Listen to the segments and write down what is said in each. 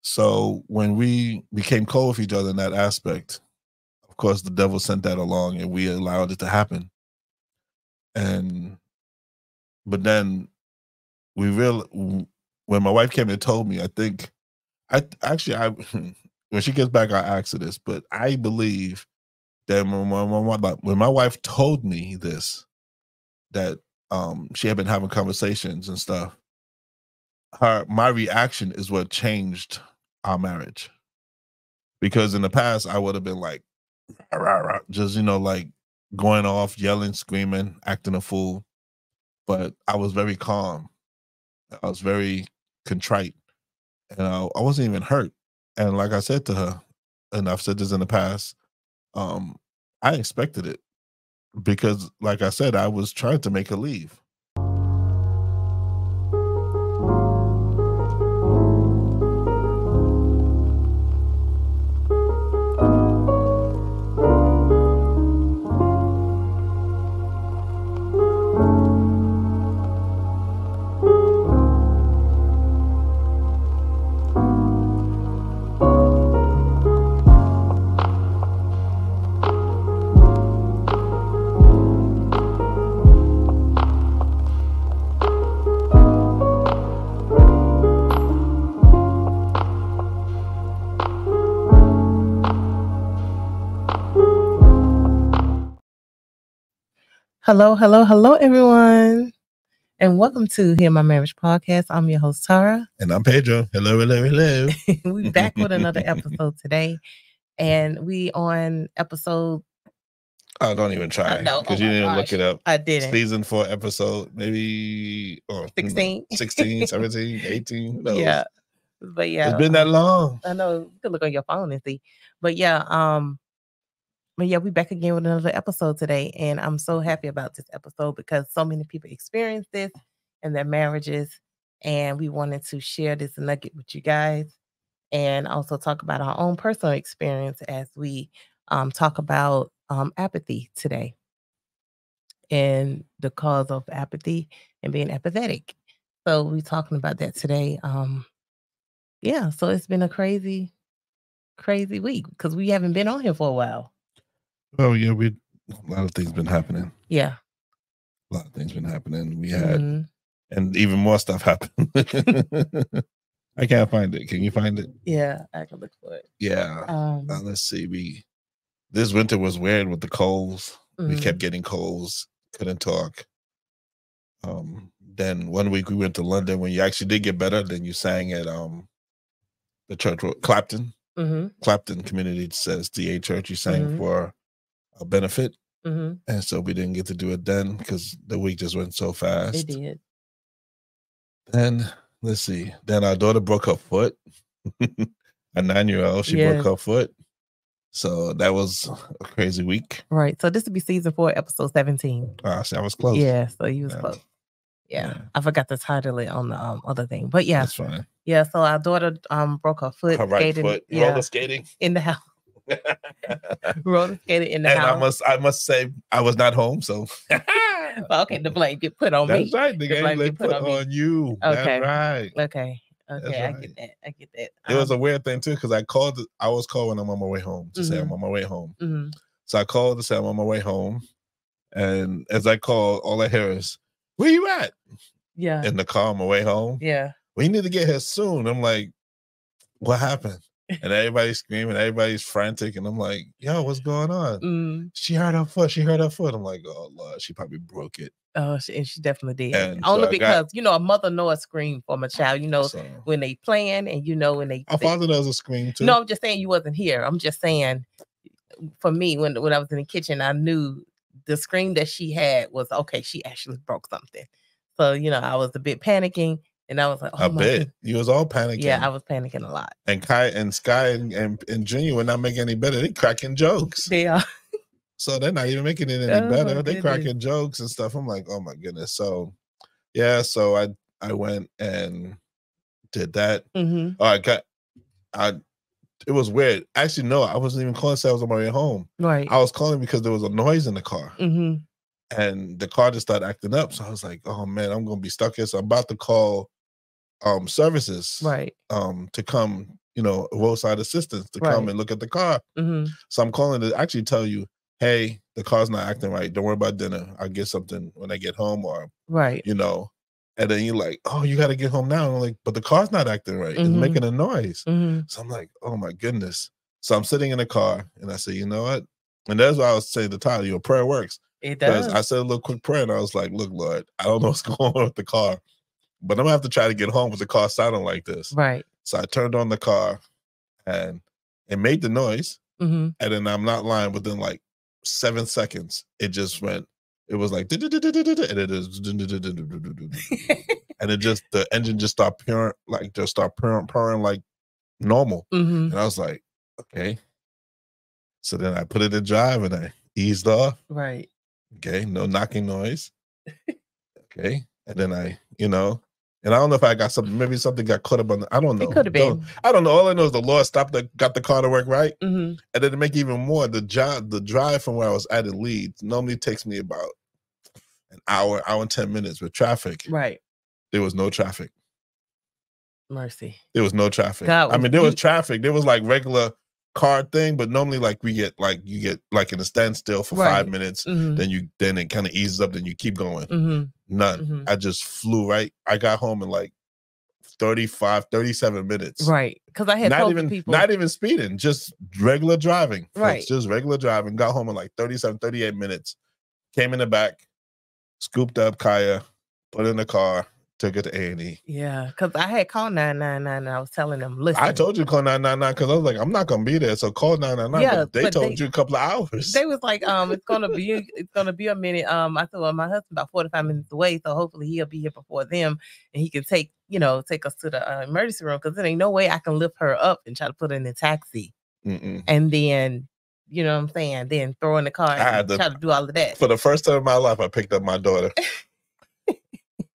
So when we became cold with each other in that aspect, of course, the devil sent that along and we allowed it to happen. But then when my wife came and told me, when she gets back, I'll ask her this, but I believe that when my wife told me this, that she had been having conversations and stuff, my reaction is what changed our marriage. Because in the past, I would have been like, rah, rah, just, like going off, yelling, screaming, acting a fool. But I was very calm. I was very contrite. And I wasn't even hurt. And like I said to her, and I've said this in the past, I expected it. Because, like I said, I was trying to make her leave. Hello, everyone. And welcome to Hear My Marriage Podcast. I'm your host, Tara. And I'm Pedro. Hello. We're back with another episode today. And we on episode... Oh, don't even try. Because you didn't look it up. I didn't. Season 4 episode, maybe 16, 16, 17, 18. Who knows? Yeah. But yeah. It's been that long. I know. You can look on your phone and see. But yeah, we're back again with another episode today. And I'm so happy about this episode because so many people experience this in their marriages. And we wanted to share this nugget with you guys and also talk about our own personal experience as we talk about apathy today and the cause of apathy and being apathetic. So we're talking about that today. So it's been a crazy week because we haven't been on here for a while. Oh, yeah, a lot of things been happening. Yeah. A lot of things been happening. We had, and even more stuff happened. I can't find it. Can you find it? Yeah, I can look for it. Yeah. Let's see. This winter was weird with the colds. We kept getting colds. Couldn't talk. Then one week we went to London. When you actually did get better, then you sang at the church, Clapton. Clapton Community says DA Church. You sang for a benefit. And so we didn't get to do it then because the week just went so fast. It did. Then let's see. Then our daughter broke her foot. A 9-year-old, she broke her foot. So that was a crazy week. Right. So this would be season 4, episode 17. See, I was close. Yeah. So you was close. Yeah. I forgot to title it on the other thing, but yeah, that's fine. Yeah. So our daughter broke her foot. Her right foot. Roller skating in the house. Roller skating in the house. I must say I was not home, so okay, the blame get put on me. That's right. The blame get put on you. Okay. That's right. Okay. Right. I get that. It was a weird thing too because I was called when I'm on my way home to say I'm on my way home. So I called to say I'm on my way home, and as I call, all I hear is, "Where you at?" Yeah. In the car on my way home. Yeah. We need to get here soon. I'm like, what happened? And everybody's screaming, everybody's frantic, and I'm like, yo, what's going on? She hurt her foot. I'm like, oh Lord, she probably broke it. Oh, she definitely did. And only because a mother knows a scream from a child. When they playing, and when they. Our father knows a scream too. No, I'm just saying you wasn't here. I'm just saying, for me, when I was in the kitchen, I knew the scream that she had was okay. She actually broke something. So I was a bit panicking. And I was like, oh, my God. You was all panicking. Yeah, I was panicking a lot. And Kai and Sky and Junior were not making any better. They cracking jokes. They are. So they're not even making it any better. They cracking jokes and stuff. I'm like, oh my goodness. So yeah, so I went and did that. It was weird. Actually, no, I wasn't even calling to say I was on my way home. Right. I was calling because there was a noise in the car. And the car just started acting up. So I was like, oh man, I'm gonna be stuck here. So I'm about to call services right to come roadside assistance to come and look at the car. So I'm calling to actually tell you, hey, the car's not acting right. Don't worry about dinner. I'll get something when I get home, or and then you're like, oh, you got to get home now. And I'm like, but the car's not acting right. It's making a noise. So I'm like, oh my goodness. So I'm sitting in the car and I say, you know what? And that's why I was saying to Tyler, your prayer works. It does. I said a little quick prayer and I was like, look, Lord, I don't know what's going on with the car, but I'm gonna have to try to get home with the car sounding like this. Right. So I turned on the car and it made the noise. And then I'm not lying, within like 7 seconds, it just went. It was like, and it is, and it just, the engine just started purring like normal. And I was like, okay. So then I put it in drive and I eased off. Right. Okay. No knocking noise. Okay. And then and I don't know if I got something, maybe something got caught up on I don't know. It could have been. I don't know. All I know is the Lord got the car to work right. And then to make even more, the drive from where I was at in Leeds normally takes me about an hour and 10 minutes with traffic. Right. There was no traffic. Mercy. There was no traffic. I mean, there was traffic. There was like regular car thing, but normally like you get like in a standstill for 5 minutes, then it kind of eases up, then you keep going. None. I just flew right. I got home in like 37 minutes. Right. Because I had not even speeding, just regular driving. Right. Folks, just regular driving. Got home in like 38 minutes. Came in the back, scooped up Kaya, put in the car, took it to A&E. Yeah, because I had called 999 and I was telling them, listen. I told you to call 999 because I was like, I'm not gonna be there, so call 999. Yeah, but they told you a couple of hours. They was like, it's gonna be a minute. I said, well, my husband's about 45 minutes away, so hopefully he'll be here before them and he can take us to the emergency room, because there ain't no way I can lift her up and try to put her in the taxi. And then, you know what I'm saying, then throw in the car and try to do all of that. For the first time in my life, I picked up my daughter.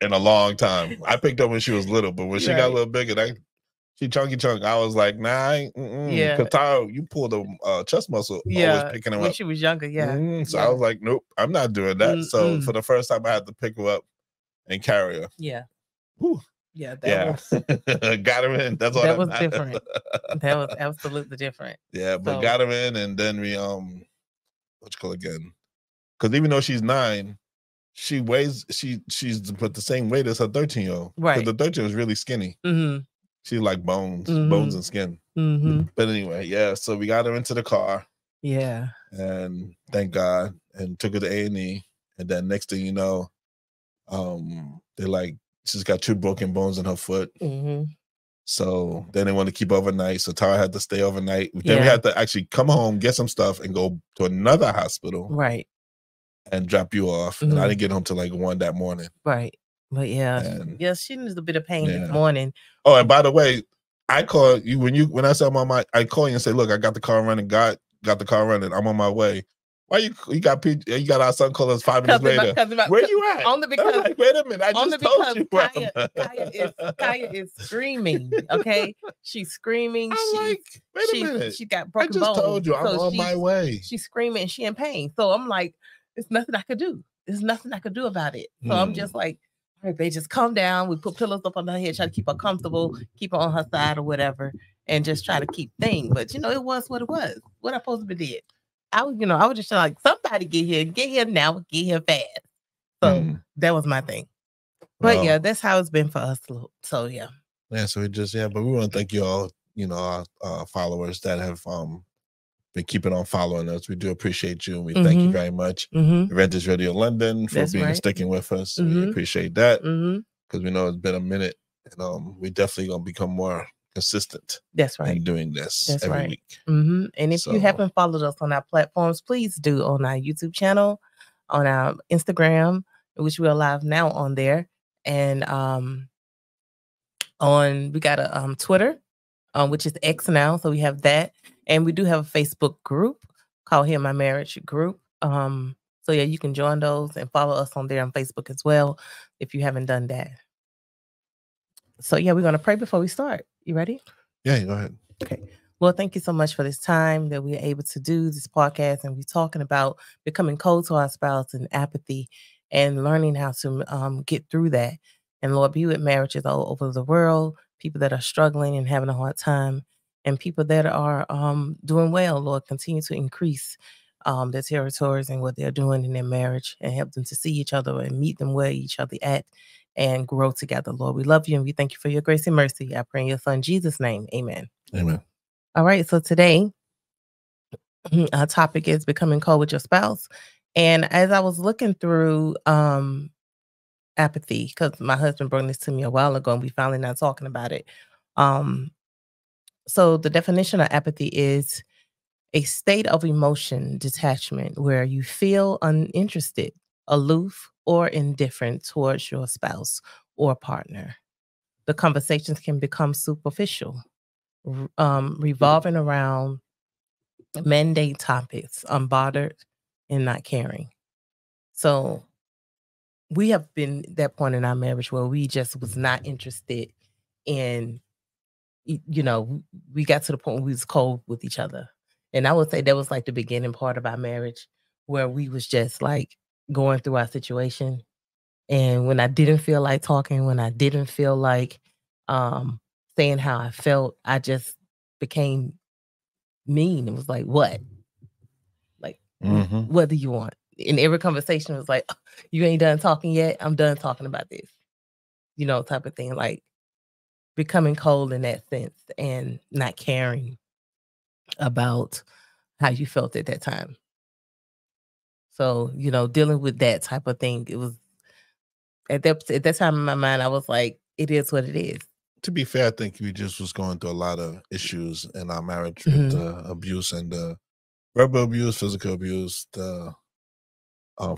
In a long time. I picked up when she was little, but when she got a little bigger, she chunky. I was like, nah, because Tyra, you pulled a chest muscle always picking her up. When she was younger, So I was like, nope, I'm not doing that. So for the first time, I had to pick her up and carry her. Yeah. Whew. Yeah. Got her in. That's all that was different. That was absolutely different. Yeah, but got her in, and then we what you call again? Because even though she's 9, she weighs she's put the same weight as her 13-year-old. Right. Because the 13 was really skinny. She like bones and skin. But anyway, so we got her into the car. Yeah. And thank God, and took her to A&E. And then next thing you know, they're like, she's got 2 broken bones in her foot. So then they want to keep overnight. So Tara had to stay overnight. Then we had to actually come home, get some stuff, and go to another hospital. Right. And drop you off. And I didn't get home till like 1 that morning. Right. But she needs a bit of pain this morning. Oh, and by the way, I call you when I said Mama, I call you and say, look, I got the car running, got the car running. I'm on my way. Why you got our son call us 5 minutes later? Where you at? Only because like, wait a minute, I just told you. Kaya is screaming. Okay, she's screaming. I'm like, wait a minute. She got broken bones. I just told you I'm on my way. She's screaming and she in pain. So I'm like, there's nothing I could do. There's nothing I could do about it. So I'm just like, all right, babe, just calm down. We put pillows up on her head, try to keep her comfortable, keep her on her side or whatever, and just try to keep things. But it was what it was. What I supposed to be did. I was just like, somebody get here now, get here fast. So that was my thing. But that's how it's been for us. So yeah. Yeah, so but we want to thank you all, our followers that have been keeping on following us. We do appreciate you, and we thank you very much. Advantage Radio London for sticking with us. We appreciate that, because we know it's been a minute, and we definitely gonna become more consistent. That's right. In doing this every week. And if you haven't followed us on our platforms, please do, on our YouTube channel, on our Instagram, which we're live now on there, and we got a Twitter, which is X now, so we have that. And we do have a Facebook group called Hear My Marriage Group. So yeah, you can join those and follow us on there on Facebook as well, if you haven't done that. So yeah, we're going to pray before we start. You ready? Yeah, go ahead. Okay. Well, thank you so much for this time that we're able to do this podcast, and we're talking about becoming cold to our spouse and apathy and learning how to get through that. And Lord, be with marriages all over the world, people that are struggling and having a hard time. and people that are doing well, Lord, continue to increase their territories and what they're doing in their marriage, and help them to see each other and meet them where each other at and grow together. Lord, we love you and we thank you for your grace and mercy. I pray in your son Jesus' name. Amen. Amen. All right. So today our topic is becoming cold with your spouse. And as I was looking through apathy, because my husband brought this to me a while ago and we finally not talking about it. So the definition of apathy is a state of emotion detachment where you feel uninterested, aloof, or indifferent towards your spouse or partner. The conversations can become superficial, revolving around mandate topics, unbothered and not caring. So we have been at that point in our marriage where we just was not interested in, we got to the point where we was cold with each other. And I would say that was like the beginning part of our marriage where we was just like going through our situation. And when I didn't feel like talking, when I didn't feel like saying how I felt, I just became mean. It was like, what? Like, what do you want? And every conversation was like, you ain't done talking yet. I'm done talking about this, type of thing. Like becoming cold in that sense and not caring about how you felt at that time. So, dealing with that type of thing, it was at that time in my mind, I was like, it is what it is. To be fair, I think we just was going through a lot of issues in our marriage with the abuse and the verbal abuse, physical abuse, the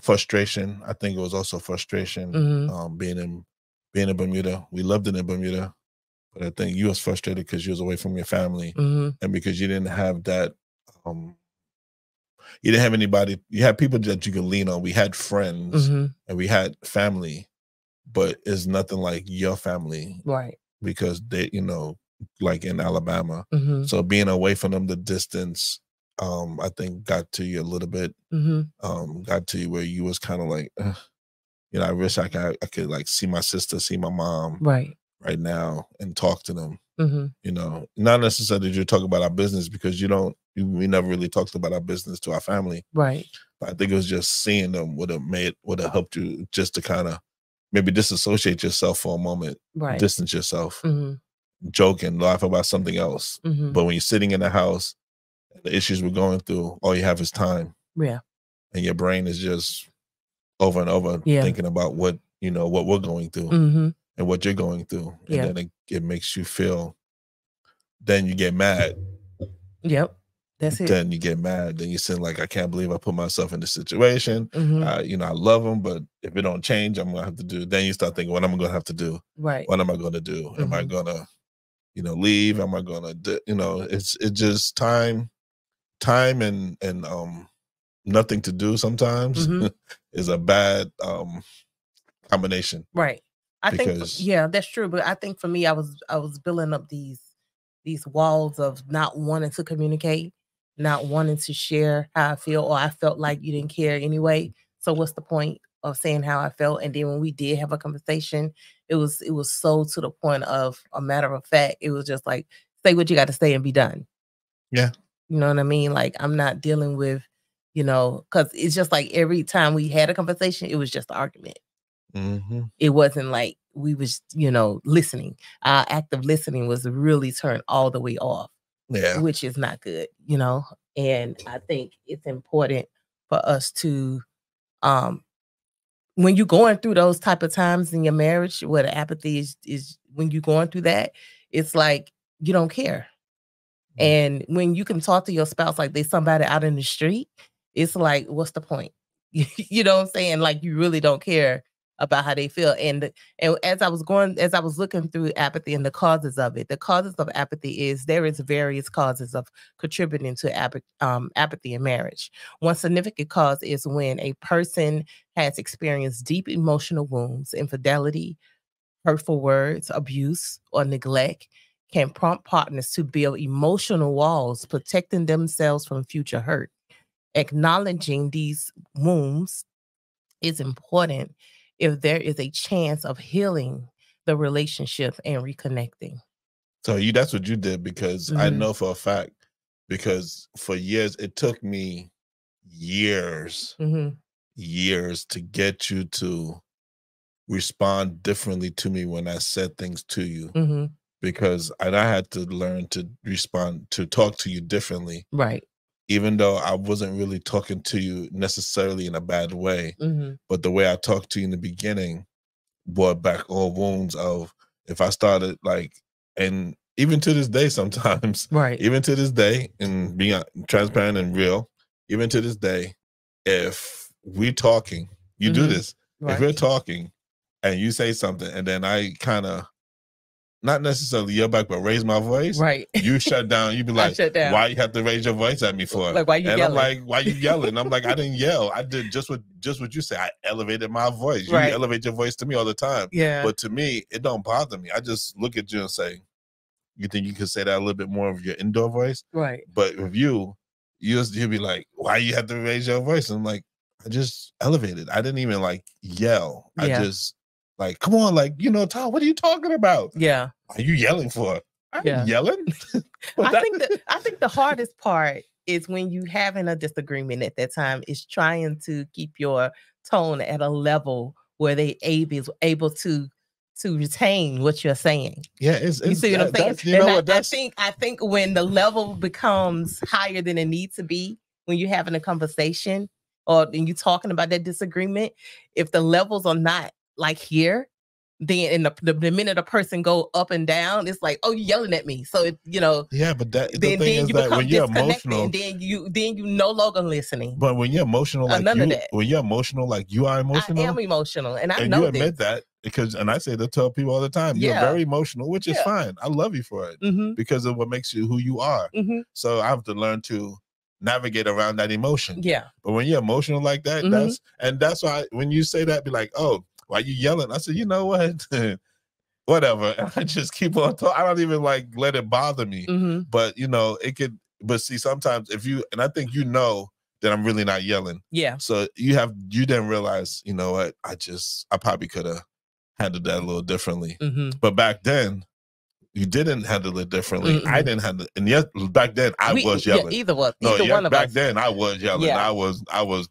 frustration. I think it was also frustration being in Bermuda. We loved it in Bermuda, but I think you was frustrated because you was away from your family and because you didn't have that. You didn't have anybody. You had people that you could lean on. We had friends and we had family, but it's nothing like your family, right? Because they, like in Alabama. So being away from them, the distance, I think got to you a little bit. Got to you where you was kind of like, I wish I could like see my sister, see my mom right now and talk to them. Not necessarily that you're talking about our business, because we never really talked about our business to our family. Right. But I think it was just seeing them would have helped you just to kind of maybe disassociate yourself for a moment, right, distance yourself, joke and laugh about something else. But when you're sitting in the house, and the issues we're going through, all you have is time. Yeah. And your brain is just over and over thinking about what we're going through and what you're going through. And then it makes you feel, then you get mad. Yep. That's it. Then you get mad. Then you say like, I can't believe I put myself in this situation. I love them, but if it don't change, I'm gonna have to do. Then you start thinking, what am I gonna have to do? Right. What am I gonna do? Am I gonna, leave? Am I gonna, it's just time and nothing to do sometimes is a bad combination. Right. I think that's true. But I think for me, I was building up these walls of not wanting to communicate, not wanting to share how I feel, or I felt like you didn't care anyway. So what's the point of saying how I felt? And then when we did have a conversation, it was so to the point of a matter of fact. It was just like, say what you got to say and be done. Yeah. You know what I mean? Like, I'm not dealing with, because it's just like every time we had a conversation, it was just an argument. It wasn't like we was, listening. Our act of listening was really turned all the way off. Yeah. Which is not good, and I think it's important for us to, when you're going through those type of times in your marriage where the apathy is when you're going through that, it's like you don't care. And when you can talk to your spouse like they somebody out in the street, it's like, what's the point? You know what I'm saying? Like, you really don't care about how they feel. And as I was looking through apathy and the causes of apathy is there is various causes of contributing to apathy in marriage. One significant cause is when a person has experienced deep emotional wounds, infidelity, hurtful words, abuse, or neglect can prompt partners to build emotional walls, protecting themselves from future hurt. Acknowledging these wounds is important if there is a chance of healing the relationship and reconnecting. So that's what you did, because I know for a fact, because for years it took me years to get you to respond differently to me when I said things to you, because I had to learn to respond, to talk to you differently, right? Even though I wasn't really talking to you necessarily in a bad way, but the way I talked to you in the beginning brought back all wounds of, if I started like, and even to this day sometimes, right? Even to this day, and being transparent and real, even to this day, if we're talking, you do this. Right. If we're talking and you say something and then I kind of, not necessarily yell back, but raise my voice, right? You shut down. You be like, why you have to raise your voice at me for? Like, why you and yelling? I'm like, why you yelling? I'm like, I didn't yell. I did just what you say. I elevated my voice. Right. You elevate your voice to me all the time. Yeah. But to me, it don't bother me. I just look at you and say, you think you could say that a little bit more of your indoor voice? Right. But with you'll be like, why you have to raise your voice? And I'm like, I just elevated. I didn't even like yell. Yeah. I just like, come on, like, Tom, what are you talking about? Yeah. Are you yelling for? I'm yelling. I think the hardest part is when you having a disagreement at that time, is trying to keep your tone at a level where they able to retain what you're saying. Yeah, you see what I'm saying? I think when the level becomes higher than it needs to be, when you're having a conversation or when you're talking about that disagreement, if the levels are not like here, then in the minute a person go up and down, it's like, oh, you're yelling at me. So yeah, but that then you become when you're disconnected, emotional, and then you no longer listening. But when you're emotional, like when you're emotional, like you are emotional, I am emotional, and I know you admit that, because, and I say to tell people all the time, you're very emotional, which is fine. I love you for it, because of what makes you who you are. So I have to learn to navigate around that emotion. Yeah. But when you're emotional like that, that's why when you say that, be like, oh, why you yelling? I said, you know what? Whatever. And I just keep on talking. I don't even like let it bother me. But it could. But see, sometimes and I think that I'm really not yelling. Yeah. So you didn't realize, you know what? I probably could have handled that a little differently. But back then, you didn't handle it differently. I didn't handle it. And yes, back then I was yelling. Yeah, either one of back us. then I was yelling. Yeah. I was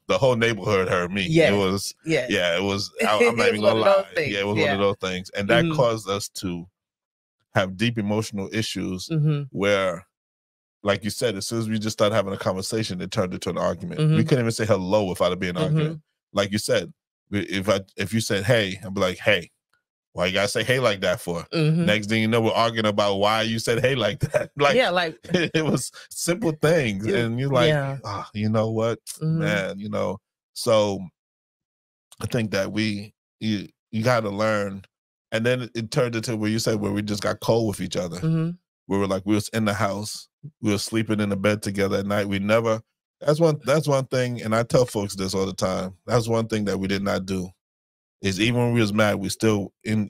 the whole neighborhood heard me. Yeah. It was it was I'm not It even was gonna one of lie. those things. Yeah, it was one of those things. And that caused us to have deep emotional issues where, like you said, as soon as we just started having a conversation, it turned into an argument. We couldn't even say hello without it being an argument. Like you said, if you said hey, I'd be like, hey, why you gotta say hey like that for? Next thing you know, we're arguing about why you said hey like that. Like, it was simple things. And you're like, oh, you know what, man, So I think that you gotta learn. And then it turned into where you said where we just got cold with each other. We were like, we was in the house, we were sleeping in the bed together at night. We never, that's one thing, and I tell folks this all the time. That's one thing that we did not do. Is even when we was mad, we still and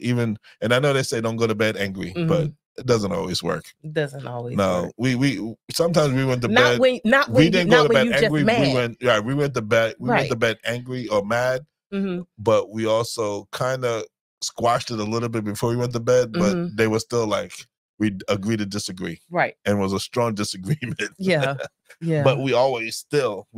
I know they say don't go to bed angry, but it doesn't always work. It doesn't always work. We sometimes we went to bed. We didn't go to bed angry. We went to bed. We went to bed angry or mad. But we also kind of squashed it a little bit before we went to bed. But they were still like, we agreed to disagree. Right. And it was a strong disagreement. Yeah. Yeah. But we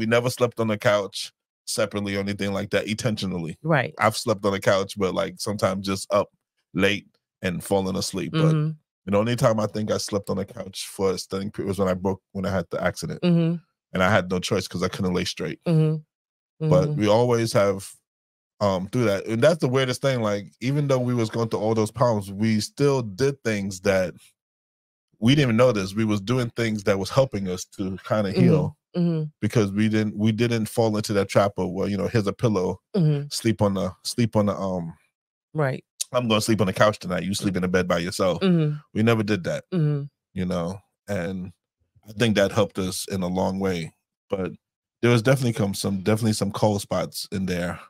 never slept on the couch separately or anything like that intentionally. Right. I've slept on the couch, but like sometimes just up late and falling asleep. But the only time I think I slept on the couch for a studying period was when I had the accident. And I had no choice because I couldn't lay straight. But we always have through that. And that's the weirdest thing. Like, even though we was going through all those problems, we still did things that we didn't even know this. We was doing things that was helping us to kind of heal. Because we didn't fall into that trap of, well, here's a pillow, sleep on the right. I'm gonna sleep on the couch tonight. You sleep in the bed by yourself. We never did that. And I think that helped us in a long way. But there was definitely some cold spots in there.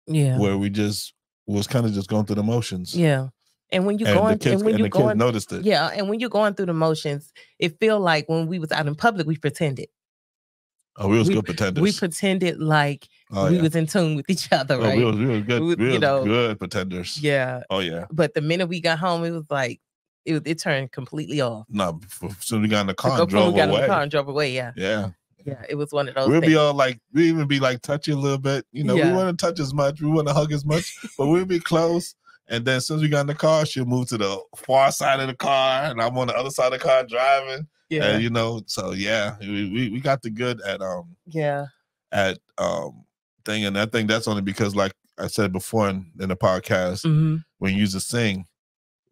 Yeah. Where we just was kind of just going through the motions. Yeah. And when you're going, kids noticed it. Yeah. And when you're going through the motions, it feel like when we was out in public, we pretended. Oh, we was good pretenders. We pretended like we was in tune with each other, right? We was good. We was good pretenders. Yeah. Oh yeah. But the minute we got home, it was like It turned completely off. No, as soon as we got in the car and When we drove got in the car away. and drove away, yeah. Yeah. Yeah, it was one of those We'll things. be all like, we even be like touchy a little bit. You know, we Yeah. wouldn't touch as much. We wouldn't hug as much, but we'll be close. And then as soon as we got in the car, she'll move to the far side of the car, and I'm on the other side of the car driving. Yeah. And, you know, so yeah, we got the good at thing. And I think that's only because, like I said before in the podcast, when you used to sing,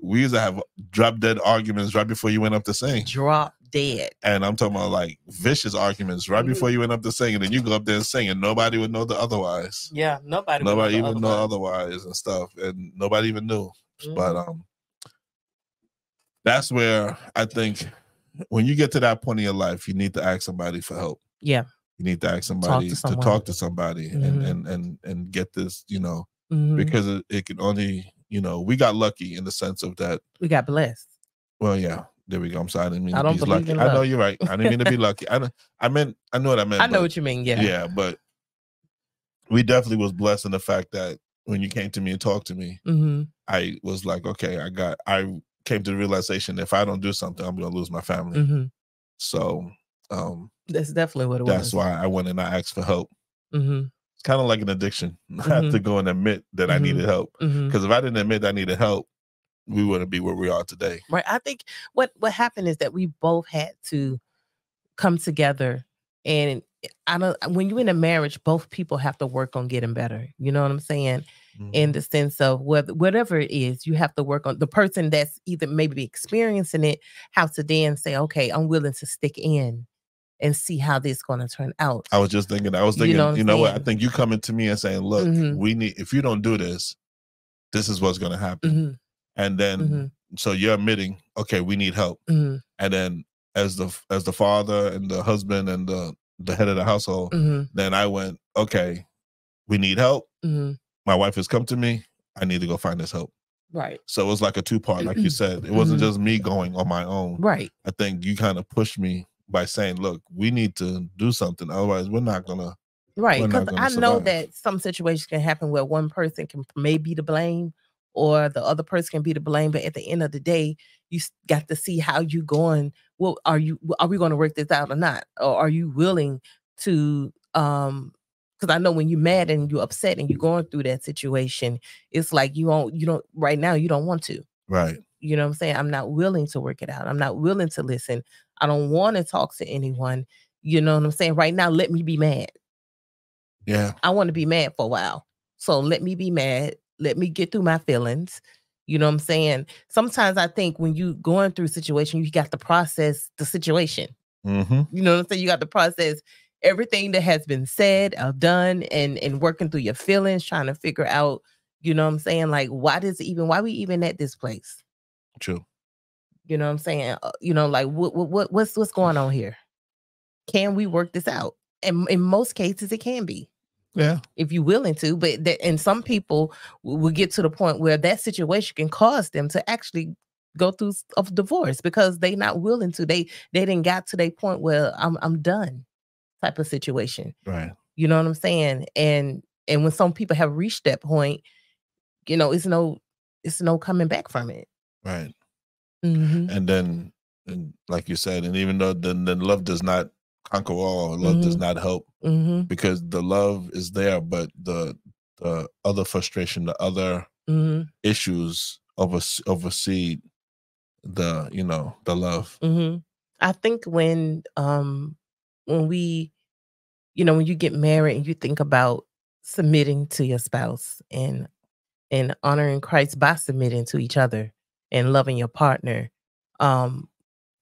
we used to have drop dead arguments right before you went up to sing. Drop dead. And I'm talking about like vicious arguments right before you went up to sing, and then you go up there and sing, and nobody would know the otherwise. Yeah, nobody even know otherwise and stuff, and nobody even knew. But that's where I think when you get to that point in your life, you need to ask somebody for help. Yeah, you need to ask somebody to talk to somebody and get this, you know, because it can only, you know, we got lucky in the sense of that we got blessed. Well, yeah. There we go. I'm sorry. I didn't mean I to don't be believe lucky. in I know luck. you're right. I didn't mean to be lucky. I know what I meant. I know what you mean. Yeah. Yeah, but we definitely was blessed in the fact that when you came to me and talked to me, I was like, okay, I came to the realization if I don't do something, I'm gonna lose my family. So that's definitely what it was. That's why I went and I asked for help. It's kind of like an addiction. I have to go and admit that I needed help. Because if I didn't admit I needed help, we wouldn't be where we are today. Right. I think what happened is that we both had to come together, and when you're in a marriage, both people have to work on getting better. You know what I'm saying? In the sense of whatever it is, you have to work on. The person that's either maybe experiencing it have to then say, okay, I'm willing to stick in and see how this is going to turn out. I was just thinking, you know what? I think you coming to me and saying, look, if you don't do this, this is what's going to happen. And then, so you're admitting, okay, we need help. And then as the father and the husband and the head of the household, then I went, okay, we need help. My wife has come to me. I need to go find this help. Right. So it was like a two-part, like you said. It wasn't just me going on my own. Right. I think you kind of pushed me by saying, look, we need to do something. Otherwise, we're not going to. Right. Because I know that some situations can happen where one person may be to blame, or the other person can be to blame, but at the end of the day, you got to see how you going. Well, are we going to work this out or not? Or are you willing to, because I know when you're mad and you're upset and you're going through that situation, it's like you don't right now, you don't want to. Right. You know what I'm saying? I'm not willing to work it out. I'm not willing to listen. I don't want to talk to anyone. You know what I'm saying? Right now, let me be mad. Yeah. I want to be mad for a while. So let me be mad. Let me get through my feelings. You know what I'm saying? Sometimes I think when you going through a situation, you got to process the situation. You know what I'm saying? You got to process everything that has been said or done, and working through your feelings, trying to figure out, you know what I'm saying? Like, why we even at this place? True. You know what I'm saying? You know, like what's going on here? Can we work this out? And in most cases, it can be. Yeah. If you're willing to, and some people will get to the point where that situation can cause them to actually go through a divorce because they not willing to. They didn't got to their point where I'm done type of situation. Right. You know what I'm saying? And when some people have reached that point, you know, it's no coming back from it. Right. And then, like you said, and even though then love does not conquer all, love does not help, because the love is there, but the other frustration, the other issues oversee the love. I think when we, you know, when you get married and you think about submitting to your spouse and honoring Christ by submitting to each other and loving your partner,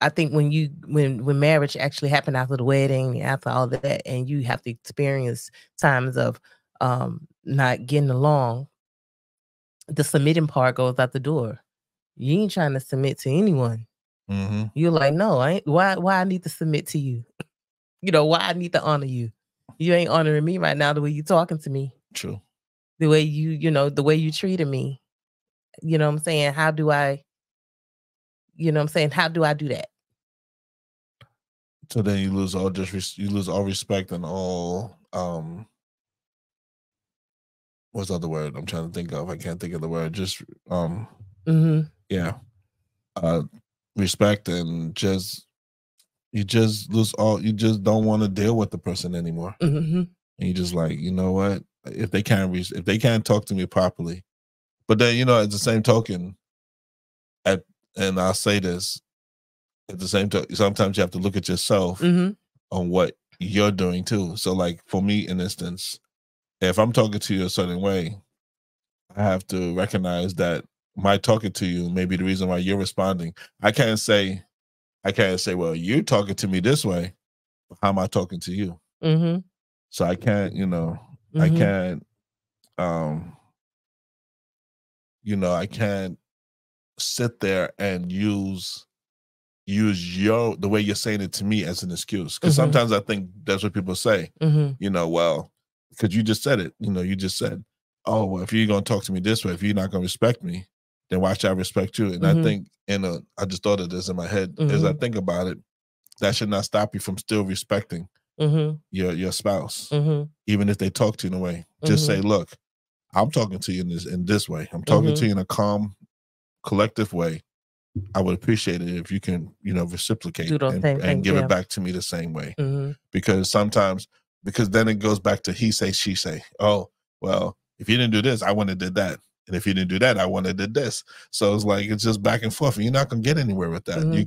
I think when marriage actually happened after the wedding, after all that, and you have to experience times of not getting along, the submitting part goes out the door. You ain't trying to submit to anyone. You're like, no, I ain't. Why I need to submit to you? You know, why I need to honor you? You ain't honoring me right now the way you talking to me. True. The way the way you treated me. You know what I'm saying? How do I do that? So then you lose all respect and all what's the other word I'm trying to think of? I can't think of the word. Just yeah. respect, and you just don't want to deal with the person anymore. And you just like, you know what? If they can't talk to me properly, but then, you know, at the same token, and I'll say this, at the same time, sometimes you have to look at yourself on what you're doing too. So like for me, in instance, if I'm talking to you a certain way, I have to recognize that my talking to you may be the reason why you're responding. I can't say, well, you're talking to me this way. How am I talking to you? So I can't, you know, I can't, you know, I can't sit there and use the way you're saying it to me as an excuse. Because sometimes I think that's what people say, you know, well, because you just said it, you know, you just said, oh, well, if you're going to talk to me this way, if you're not going to respect me, then why should I respect you? And I think, I just thought of this in my head as I think about it, that should not stop you from still respecting your spouse, even if they talk to you in a way. Just say, look, I'm talking to you in this way. I'm talking to you in a calm, collective way. I would appreciate it if you can, you know, reciprocate and give it back to me the same way. Because then it goes back to he say, she say. Oh, well, if you didn't do this, I wouldn't have did that. And if you didn't do that, I wouldn't have did this. So it's like, it's just back and forth. And you're not going to get anywhere with that. You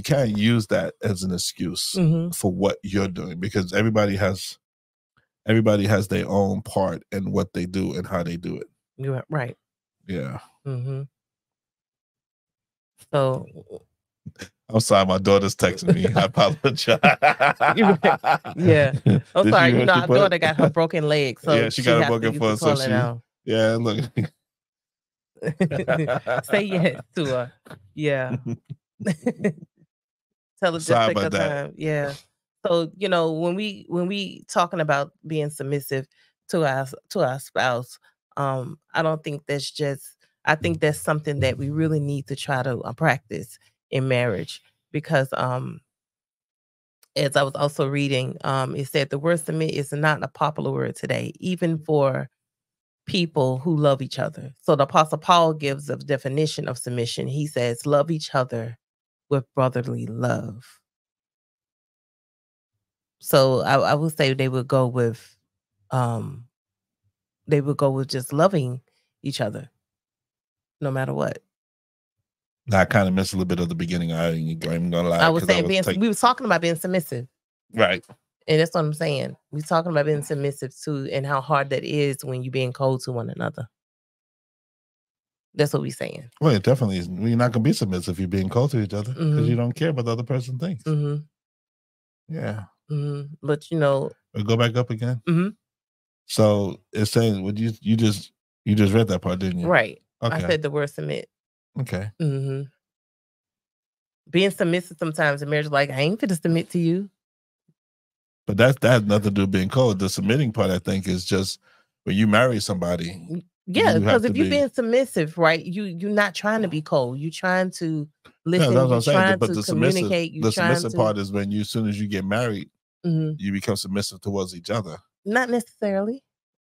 can't use that as an excuse for what you're doing, because everybody has their own part in what they do and how they do it. You're right. Yeah. So I'm sorry, my daughter's texting me. I apologize. Yeah. I'm sorry. You know, our daughter got her broken leg. So yeah, she got a broken foot. So yeah, look. Say yes to her. Yeah. Tell her just take her time. Yeah. So, you know, when we talking about being submissive to our spouse, I don't think I think that's something that we really need to try to practice in marriage, because as I was also reading, it said the word submit is not a popular word today, even for people who love each other. So the Apostle Paul gives a definition of submission. He says, love each other with brotherly love. So I would say they would go with just loving each other no matter what. I kind of missed a little bit of the beginning. I ain't gonna lie. I was saying we were talking about being submissive. Right. And that's what I'm saying. We're talking about being submissive too, and how hard that is when you're being cold to one another. That's what we're saying. Well, it definitely is. You're not gonna be submissive if you're being cold to each other, because you don't care about the other person thinks. Yeah. But you know, we'll go back up again. So it's saying, what you just read that part, didn't you? Right. Okay. I said the word submit. Okay. Being submissive sometimes in marriage, like, I ain't finna submit to you. But that has nothing to do with being cold. The submitting part, I think, is just when you marry somebody. Yeah, because if you're being submissive, right, you're not trying to be cold. You're trying to listen. No, that's what I'm saying. But the submissive part is when as soon as you get married, you become submissive towards each other. Not necessarily.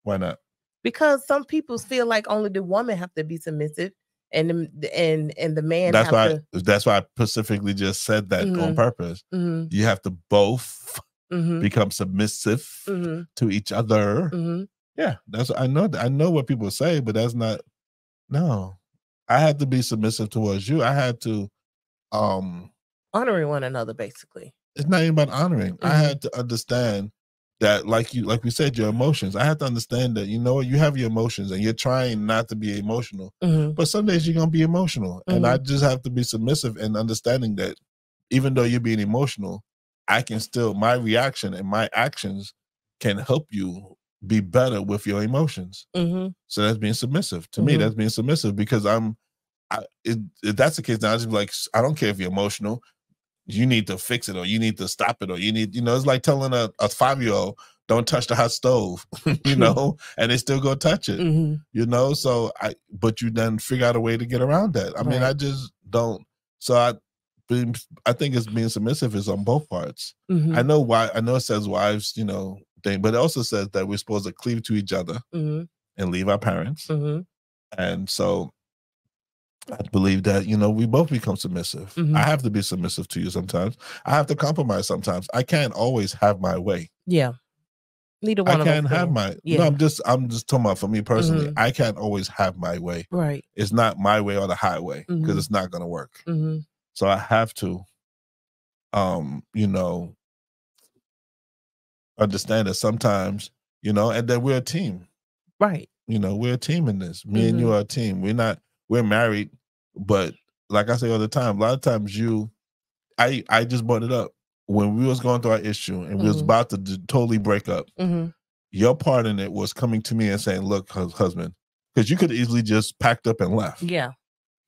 Why not? Because some people feel like only the woman have to be submissive, and the man. That's why I specifically just said that on purpose. You have to both become submissive to each other. Yeah, I know what people say, but that's not. No, I had to be submissive towards you. I had to honoring one another. Basically, it's not even about honoring. I had to understand that, like we said, your emotions. I had to understand that, you know, you have your emotions and you're trying not to be emotional, but some days you're gonna be emotional, and I just have to be submissive and understanding that even though you're being emotional, I can still, my reaction and my actions can help you be better with your emotions. So that's being submissive. To me, that's being submissive, because if that's the case, then I just be like, I don't care if you're emotional. You need to fix it, or you need to stop it, or you need, it's like telling a 5-year-old, don't touch the hot stove, and they still go touch it, so but you then figure out a way to get around that. I mean, I just don't. So I think it's being submissive is on both parts. I know it says wives, thing, but it also says that we're supposed to cleave to each other and leave our parents. And so I believe that, we both become submissive. Mhm. I have to be submissive to you sometimes. I have to compromise sometimes. I can't always have my way. Yeah. Neither I one of us can't have can. my no, Yeah. I'm just talking about for me personally. Mhm. I can't always have my way. Right. It's not my way or the highway because Mhm. it's not gonna work. Mhm. So I have to understand that sometimes, and then we're a team. Right. We're a team in this. Me and you Mhm. are a team. We're married, but like I say all the time, a lot of times I just brought it up when we was going through our issue and we was Mhm. about to totally break up. Mhm. Your part in it was coming to me and saying, "Look, husband," because you could easily just packed up and left. Yeah.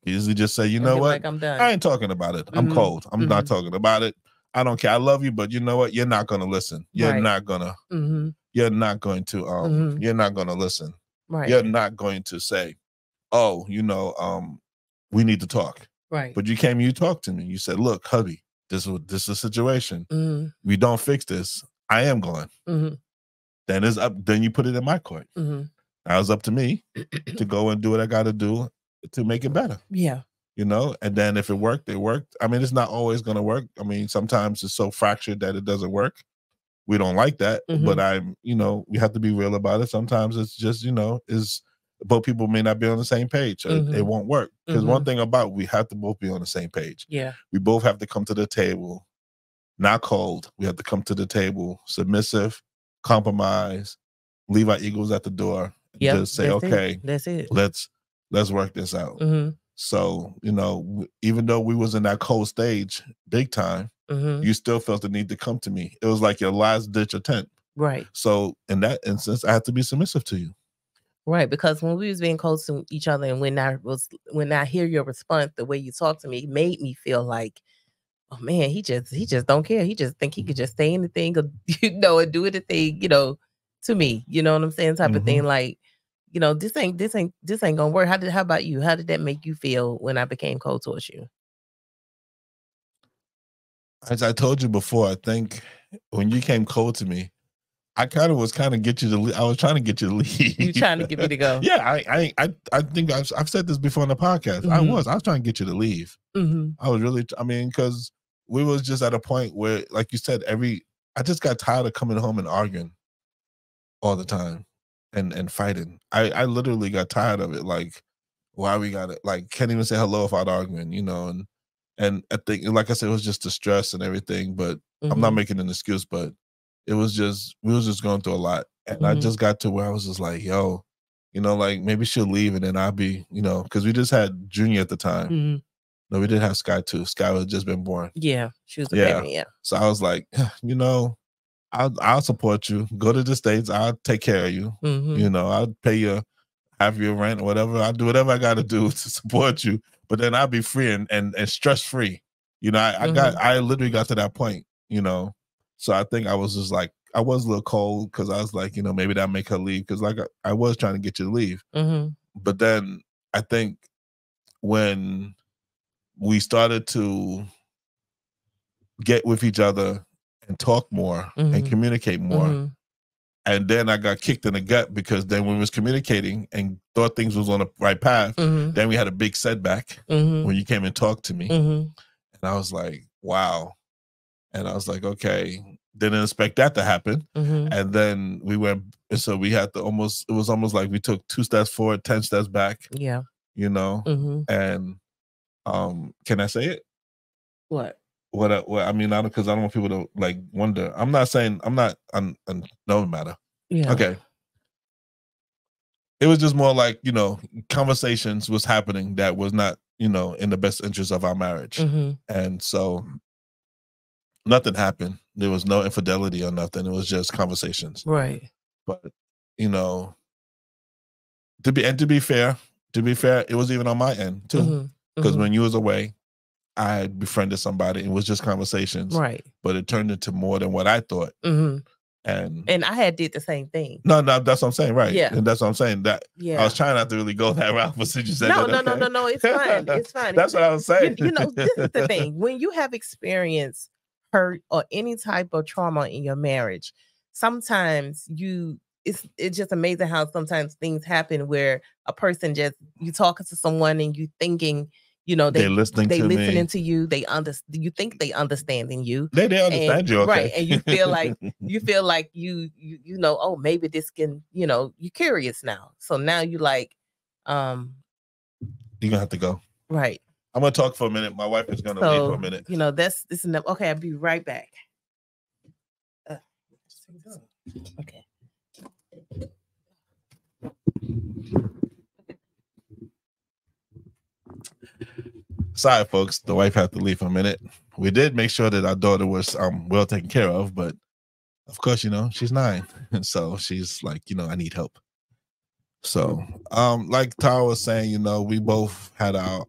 Easily just say, "You And know be what? like, I'm done. I ain't talking about it. I'm Mhm. cold. I'm not Mhm. talking about it. I don't care. I love you, but you know what? You're not gonna listen. You're Right. not gonna. Mhm. You're not going to. Mhm. You're not gonna listen. Right. You're not going to say, oh, we need to talk." Right. But you came and you talked to me. You said, "Look, hubby, this is a situation. Mhm. We don't fix this. I am going." Mhm. Then it's up. Then you put it in my court. Mhm. Now it's up to me to go and do what I got to do to make it better. Yeah. And then if it worked, it worked. I mean, it's not always going to work. I mean, sometimes it's so fractured that it doesn't work. We don't like that, but we have to be real about it. Sometimes it's just, both people may not be on the same page. It won't work. Because one thing about we have to both be on the same page. Yeah. We both have to come to the table, not cold. We have to come to the table, submissive, compromise, leave our egos at the door, and Yep. just say, That's okay, it. That's it. let's work this out. Mhm. So, even though we was in that cold stage big time, Mhm. you still felt the need to come to me. It was like your last ditch attempt. Right. So in that instance, I had to be submissive to you. Right. Because when we was being close to each other and when I hear your response, the way you talk to me, it made me feel like, oh man, he just don't care. He just think he could just say anything or and do anything, to me. You know what I'm saying? Type of thing. Like, this ain't gonna work. How about you? How did that make you feel when I became cold towards you? As I told you before, I think when you came cold to me, I was trying to get you to leave. I was trying to get you to leave. You trying to get me to go? Yeah, I think I've said this before on the podcast. Mhm. I was trying to get you to leave. Mm-hmm. I was really, because we was just at a point where, like you said, I just got tired of coming home and arguing all the time and fighting. I literally got tired of it. Like, why we got it? Like, can't even say hello without arguing, and I think, like I said, it was just the stress and everything. But I'm not making an excuse. But it was just we was just going through a lot, and I just got to where I was just like, yo, like maybe she'll leave, and then I'll be, because we just had Junior at the time. Mm-hmm. No, we did have Sky too. Sky had just been born. Yeah, she was a baby. Yeah. So I was like, I'll support you. Go to the States. I'll take care of you. Mm-hmm. I'll pay you half your rent or whatever. I'll do whatever I got to do to support you. But then I'll be free and stress free. I literally got to that point. So I think I was just like, I was a little cold because I was like, maybe that'll make her leave, because like I was trying to get you to leave. Mm-hmm. But then I think when we started to get with each other and talk more and communicate more, and then I got kicked in the gut, because then when we was communicating and thought things was on the right path, then we had a big setback when you came and talked to me. And I was like, wow. And I was like, okay, didn't expect that to happen. And then we went, so we had to it was almost like we took 2 steps forward, 10 steps back. Yeah. And can I say it? What? I mean, because I don't want people to like wonder. I'm not saying no matter. Yeah. Okay. It was just more like, conversations was happening that was not, in the best interest of our marriage. And so nothing happened. There was no infidelity or nothing. It was just conversations. Right. But, to be fair, it was even on my end too. Because when you was away, I had befriended somebody. It was just conversations. Right. But it turned into more than what I thought. And I had did the same thing. No, that's what I'm saying, right? Yeah. And that's what I'm saying. That Yeah. I was trying not to really go that route, but since you said no, that, no, it's fine. It's fine. That's what I was saying. This is the thing. When you have experienced hurt or any type of trauma in your marriage, sometimes you it's just amazing how sometimes things happen where a person just, you talking to someone and you thinking, you know, they're listening to listening me. to you, you think they understanding you. They understand you, okay. Right. And you feel like you know, oh, maybe this can, you know, you're curious now. So now you like, you're gonna have to go. Right. I'm gonna talk for a minute. My wife is gonna leave for a minute. You know, this is enough. Okay, I'll be right back. Okay. Sorry, folks. The wife had to leave for a minute. We did make sure that our daughter was well taken care of, but of course, you know, she's 9, and so she's like, you know, I need help. So, like Tara was saying, you know, we both had our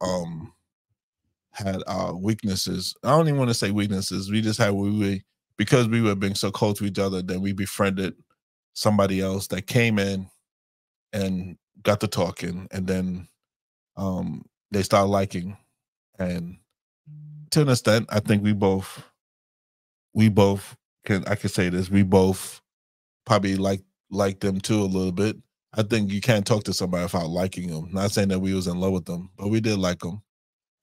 weaknesses. I don't even want to say weaknesses. We just had because we were being so close to each other, then we befriended somebody else that came in and got to talking, and then they started liking. And to an extent, I think we both I can say this, we both probably like them too a little bit. I think you can't talk to somebody without liking them. Not saying that we was in love with them, but we did like them.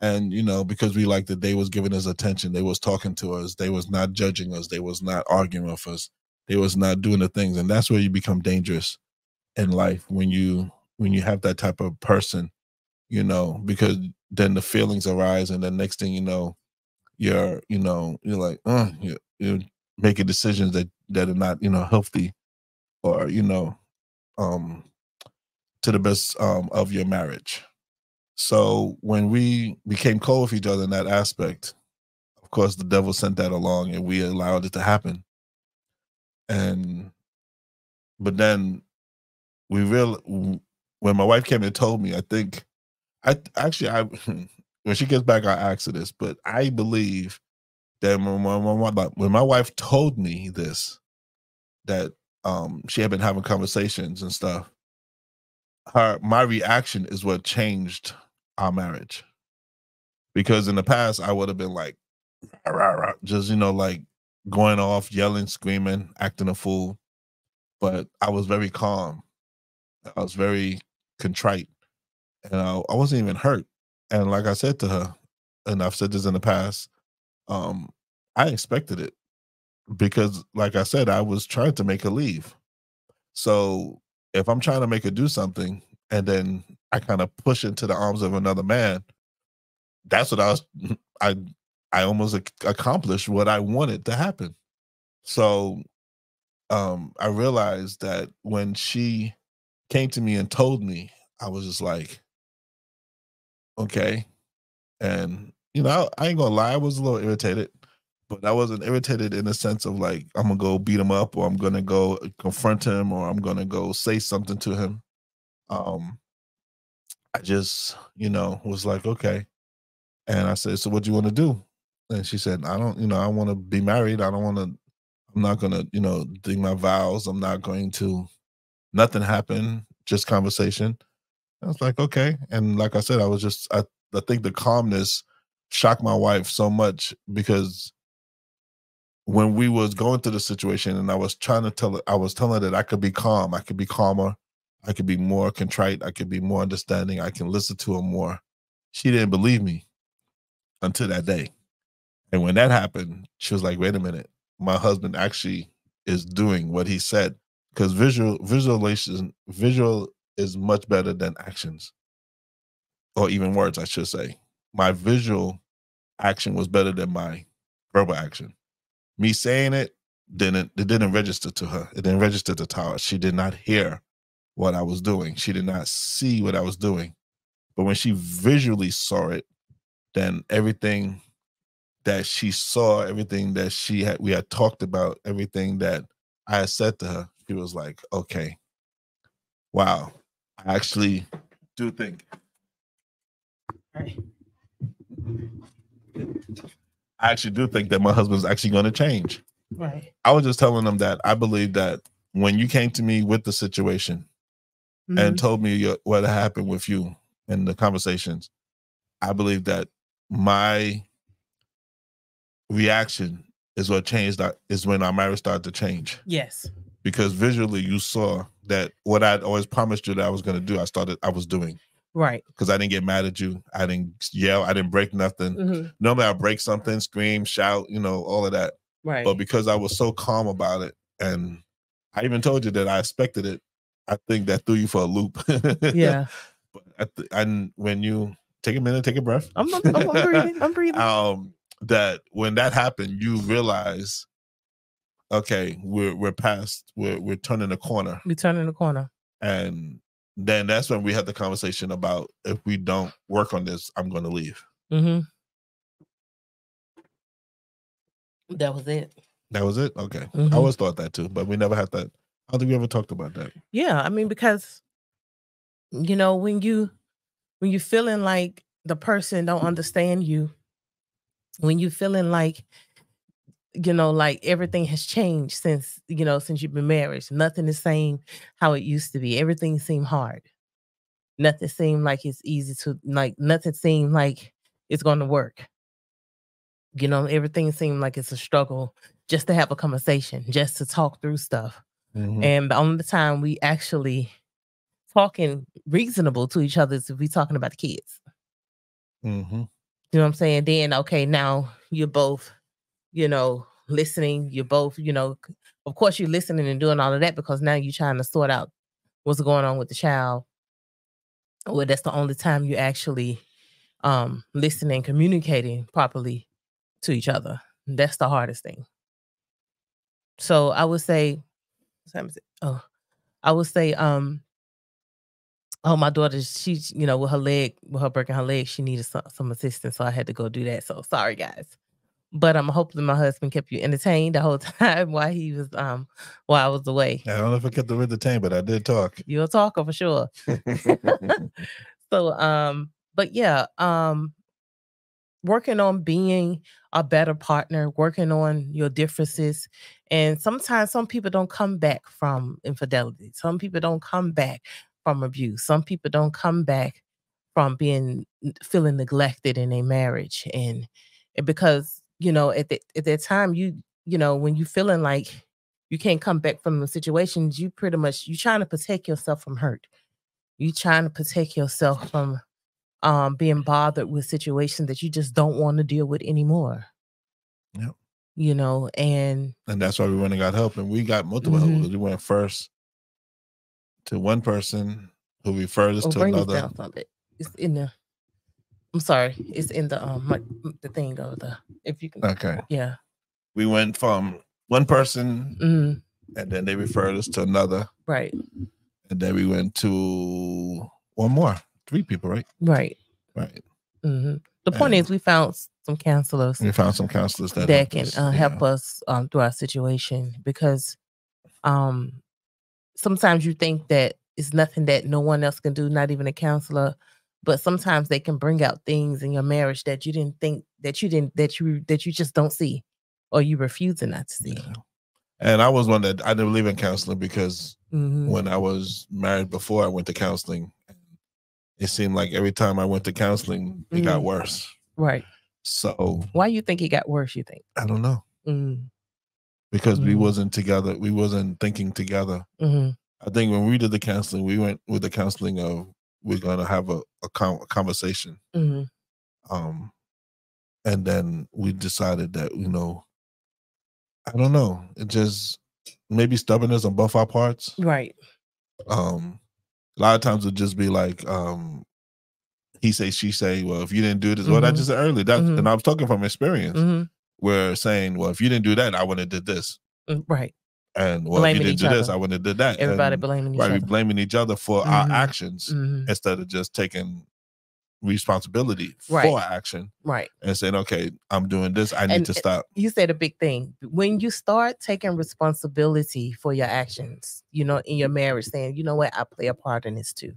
And, you know, because we liked that they was giving us attention, they was talking to us, they was not judging us, they was not arguing with us, they was not doing the things. And that's where you become dangerous in life, when you have that type of person, you know, because then the feelings arise, and the next thing you know, you're like, you're making decisions that are not, you know, healthy, or, you know, to the best of your marriage. So when we became cold with each other in that aspect, of course, the devil sent that along, and we allowed it to happen. But then when my wife came and told me, I think, when she gets back, I ask her this, but I believe that when my wife told me this, that she had been having conversations and stuff, my reaction is what changed our marriage. Because in the past, I would have been like, rah, rah, rah, just, you know, like going off, yelling, screaming, acting a fool. But I was very calm. I was very contrite, and I wasn't even hurt. And like I said to her, and I've said this in the past, I expected it, because, like I said, I was trying to make her leave. So if I'm trying to make her do something, and then I kind of push into the arms of another man, that's what I almost accomplished what I wanted to happen. So I realized that when she came to me and told me, I was just like, okay. And, you know, I ain't gonna lie, I was a little irritated, but I wasn't irritated in the sense of like, I'm gonna go beat him up, or I'm gonna go confront him, or I'm gonna go say something to him. I just, you know, was like, okay. And I said, so what do you want to do? And she said, I don't, you know, I want to be married. I'm not going to, you know, do my vows. I'm not going to, nothing happened, just conversation. I was like, okay. And like I said, I think the calmness shocked my wife so much, because when we was going through the situation, and I was telling her that I could be calm, I could be calmer, I could be more contrite, I could be more understanding, I can listen to her more. She didn't believe me until that day. And when that happened, she was like, wait a minute, my husband actually is doing what he said. Because visual is much better than actions, or even words, I should say. My visual action was better than my verbal action. Me saying it didn't register to her. It didn't register to Tara. She did not hear what I was doing. She did not see what I was doing. But when she visually saw it, then everything that she saw, everything that we had talked about, everything that I had said to her, she was like, okay, wow, I actually do think. I actually do think that my husband's actually going to change. Right. I was just telling them that I believe that when you came to me with the situation and told me what happened with you and the conversations, I believe that my reaction is what changed. Is when our marriage started to change. Yes. because visually you saw that what I'd always promised you that I was going to do, I was doing. Right. Because I didn't get mad at you. I didn't yell. I didn't break nothing. Mm-hmm. Normally I break something, scream, shout, all of that. Right. But because I was so calm about it, and I even told you that I expected it, I think that threw you for a loop. Yeah. But when you take a minute, take a breath. I'm breathing. I'm breathing. That when that happened, you realize, okay, we're turning the corner. We're turning the corner. And then that's when we had the conversation about, if we don't work on this, I'm going to leave. Mm-hmm. That was it. That was it? Okay. Mm-hmm. I always thought that too, but we never had that. I don't think we ever talked about that. Yeah, I mean, because when you feeling like the person don't understand you, when you feeling like like everything has changed since you've been married, nothing is same how it used to be. Everything seemed hard. Nothing seemed like it's easy to nothing seemed like it's going to work. Everything seemed like it's a struggle just to have a conversation, just to talk through stuff. Mm-hmm. And the only time we actually talking reasonable to each other is if we talking about the kids. Mm-hmm. You know what I'm saying? Then, okay, now you're both, listening. You're both, of course you're listening and doing all of that because now you're trying to sort out what's going on with the child. Well, that's the only time you actually listening, communicating properly to each other. That's the hardest thing. So I would say, my daughter, she's, with her breaking her leg, she needed some assistance. So I had to go do that. So sorry, guys. But I'm hoping my husband kept you entertained the whole time while I was away. I don't know if I kept them entertained, but I did talk. You're a talker for sure. So, but yeah, working on being a better partner, working on your differences. And sometimes some people don't come back from infidelity. Some people don't come back from abuse. Some people don't come back from feeling neglected in a marriage. And because, at that time, when you feeling like you can't come back from the situations, you trying to protect yourself from hurt. You trying to protect yourself from being bothered with situations that you just don't want to deal with anymore. Yep. And that's why we went and got help, and we got multiple help. We went first to one person who referred us to another. Down from it. It's in the. I'm sorry. It's in the the thing of the. If you can. Okay. Yeah. We went from one person, and then they referred us to another. Right. And then we went to one more. 3 people, right? Right. Right. Mm-hmm. The point is, we found some counselors. We found some counselors that can help us through our situation, because sometimes you think that it's nothing that no one else can do, not even a counselor, but sometimes they can bring out things in your marriage that you didn't think that you just don't see, or you refusing not to see. Yeah. And I was one that I didn't believe in counseling, because when I was married before I went to counseling, it seemed like every time I went to counseling, it got worse. Right. So why you think it got worse, you think? I don't know. Because we wasn't together. We wasn't thinking together. I think when we did the counseling, we went with the counseling of, we're going to have a conversation. And then we decided that, I don't know. It just maybe stubbornness on both our parts. Right. A lot of times it'd just be like, he say, she say, well, if you didn't do this, well, I just said earlier, and I was talking from experience, where saying, well, if you didn't do that, I wouldn't have did this. Right. And well, if you didn't do this, I wouldn't have did that. Everybody blaming each other. Right, blaming each other for our actions instead of just taking responsibility for our action. Right. And saying, okay, I'm doing this, I need to stop. You said a big thing. When you start taking responsibility for your actions, in your marriage, saying, you know what, I play a part in this too.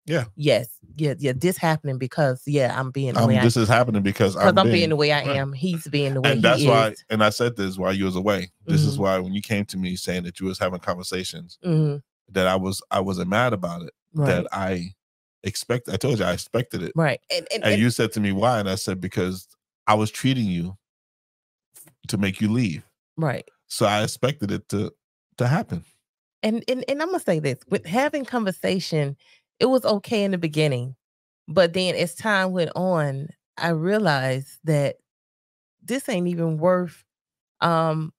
Yeah. Yes. Yeah. This happening because I'm being the way this is happening because I'm being the way I am. He's being the way and that's he why, is. and I said this while you was away. This is why when you came to me saying that you was having conversations, that I wasn't mad about it. Right. That I told you I expected it. Right. And you said to me, why? And I said, because I was treating you to make you leave. Right. So I expected it to happen. and I'm gonna say this, with having conversation, it was okay in the beginning, but then as time went on, I realized that this ain't even worth um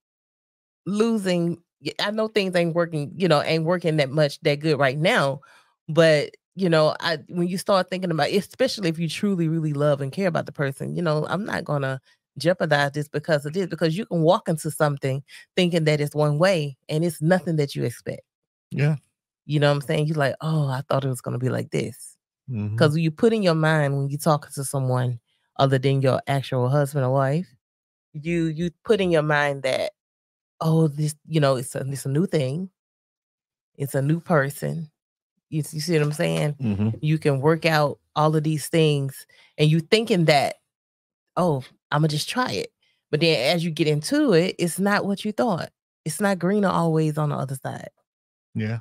losing. I know things ain't working, ain't working that good right now. But when you start thinking about, especially if you truly, really love and care about the person, I'm not gonna jeopardize this because of this, because you can walk into something thinking that it's one way and it's nothing that you expect. Yeah. You know what I'm saying? You're like, oh, I thought it was gonna be like this. Mhm. Because you put in your mind when you're talking to someone other than your actual husband or wife, you put in your mind that, oh, this, it's a new thing. It's a new person. You see what I'm saying? Mhm. You can work out all of these things and you thinking that, oh, I'm gonna just try it. But then as you get into it, it's not what you thought. It's not greener always on the other side. Yeah.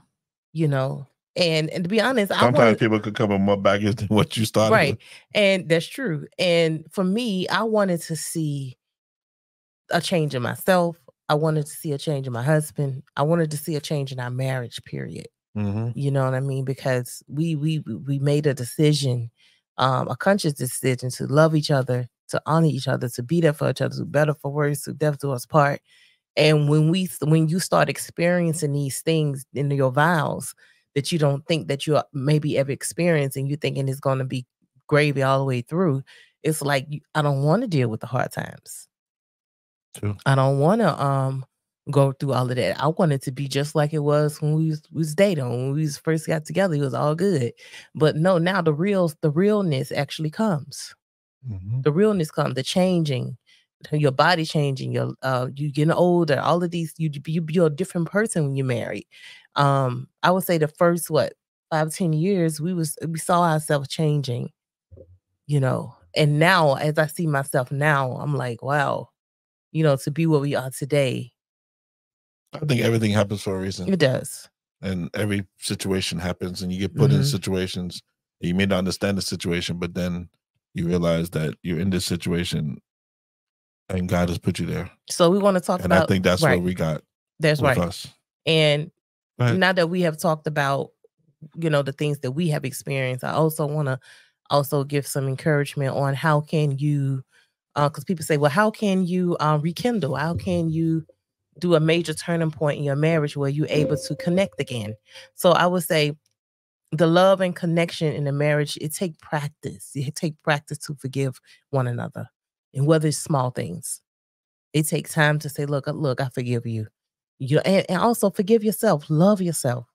And to be honest, sometimes people could come in more baggage than what you started with. And that's true. And for me, I wanted to see a change in myself. I wanted to see a change in my husband. I wanted to see a change in our marriage, period. Mm-hmm. You know what I mean? Because we made a decision, a conscious decision to love each other, to honor each other, to be there for each other, to better for worse, to death do us part. And when you start experiencing these things in your vows that you don't think that you maybe ever experienced, and you thinking it's going to be gravy all the way through, it's like, I don't want to deal with the hard times. True. I don't want to go through all of that. I want it to be just like it was when we was dating. When we first got together, it was all good. But no, now the realness actually comes. Mm-hmm. The realness comes, the changing, your body changing, you getting older, all of these, you're a different person when you're married. I would say the first 5-10 years, we saw ourselves changing, and now as I see myself now, I'm like, wow, to be where we are today. I think everything happens for a reason. It does. And every situation happens, and you get put in situations. You may not understand the situation, but then you realize that you're in this situation and God has put you there. So we want to talk about, I think that's what we got. That's with right. Us. And now that we have talked about, the things that we have experienced, I also want to give some encouragement on how can you, because people say, well, how can you rekindle? How can you do a major turning point in your marriage where you're able to connect again? So I would say the love and connection in the marriage, it take practice. It take practice to forgive one another. And whether it's small things, it takes time to say, look, I forgive you. And also forgive yourself. Love yourself.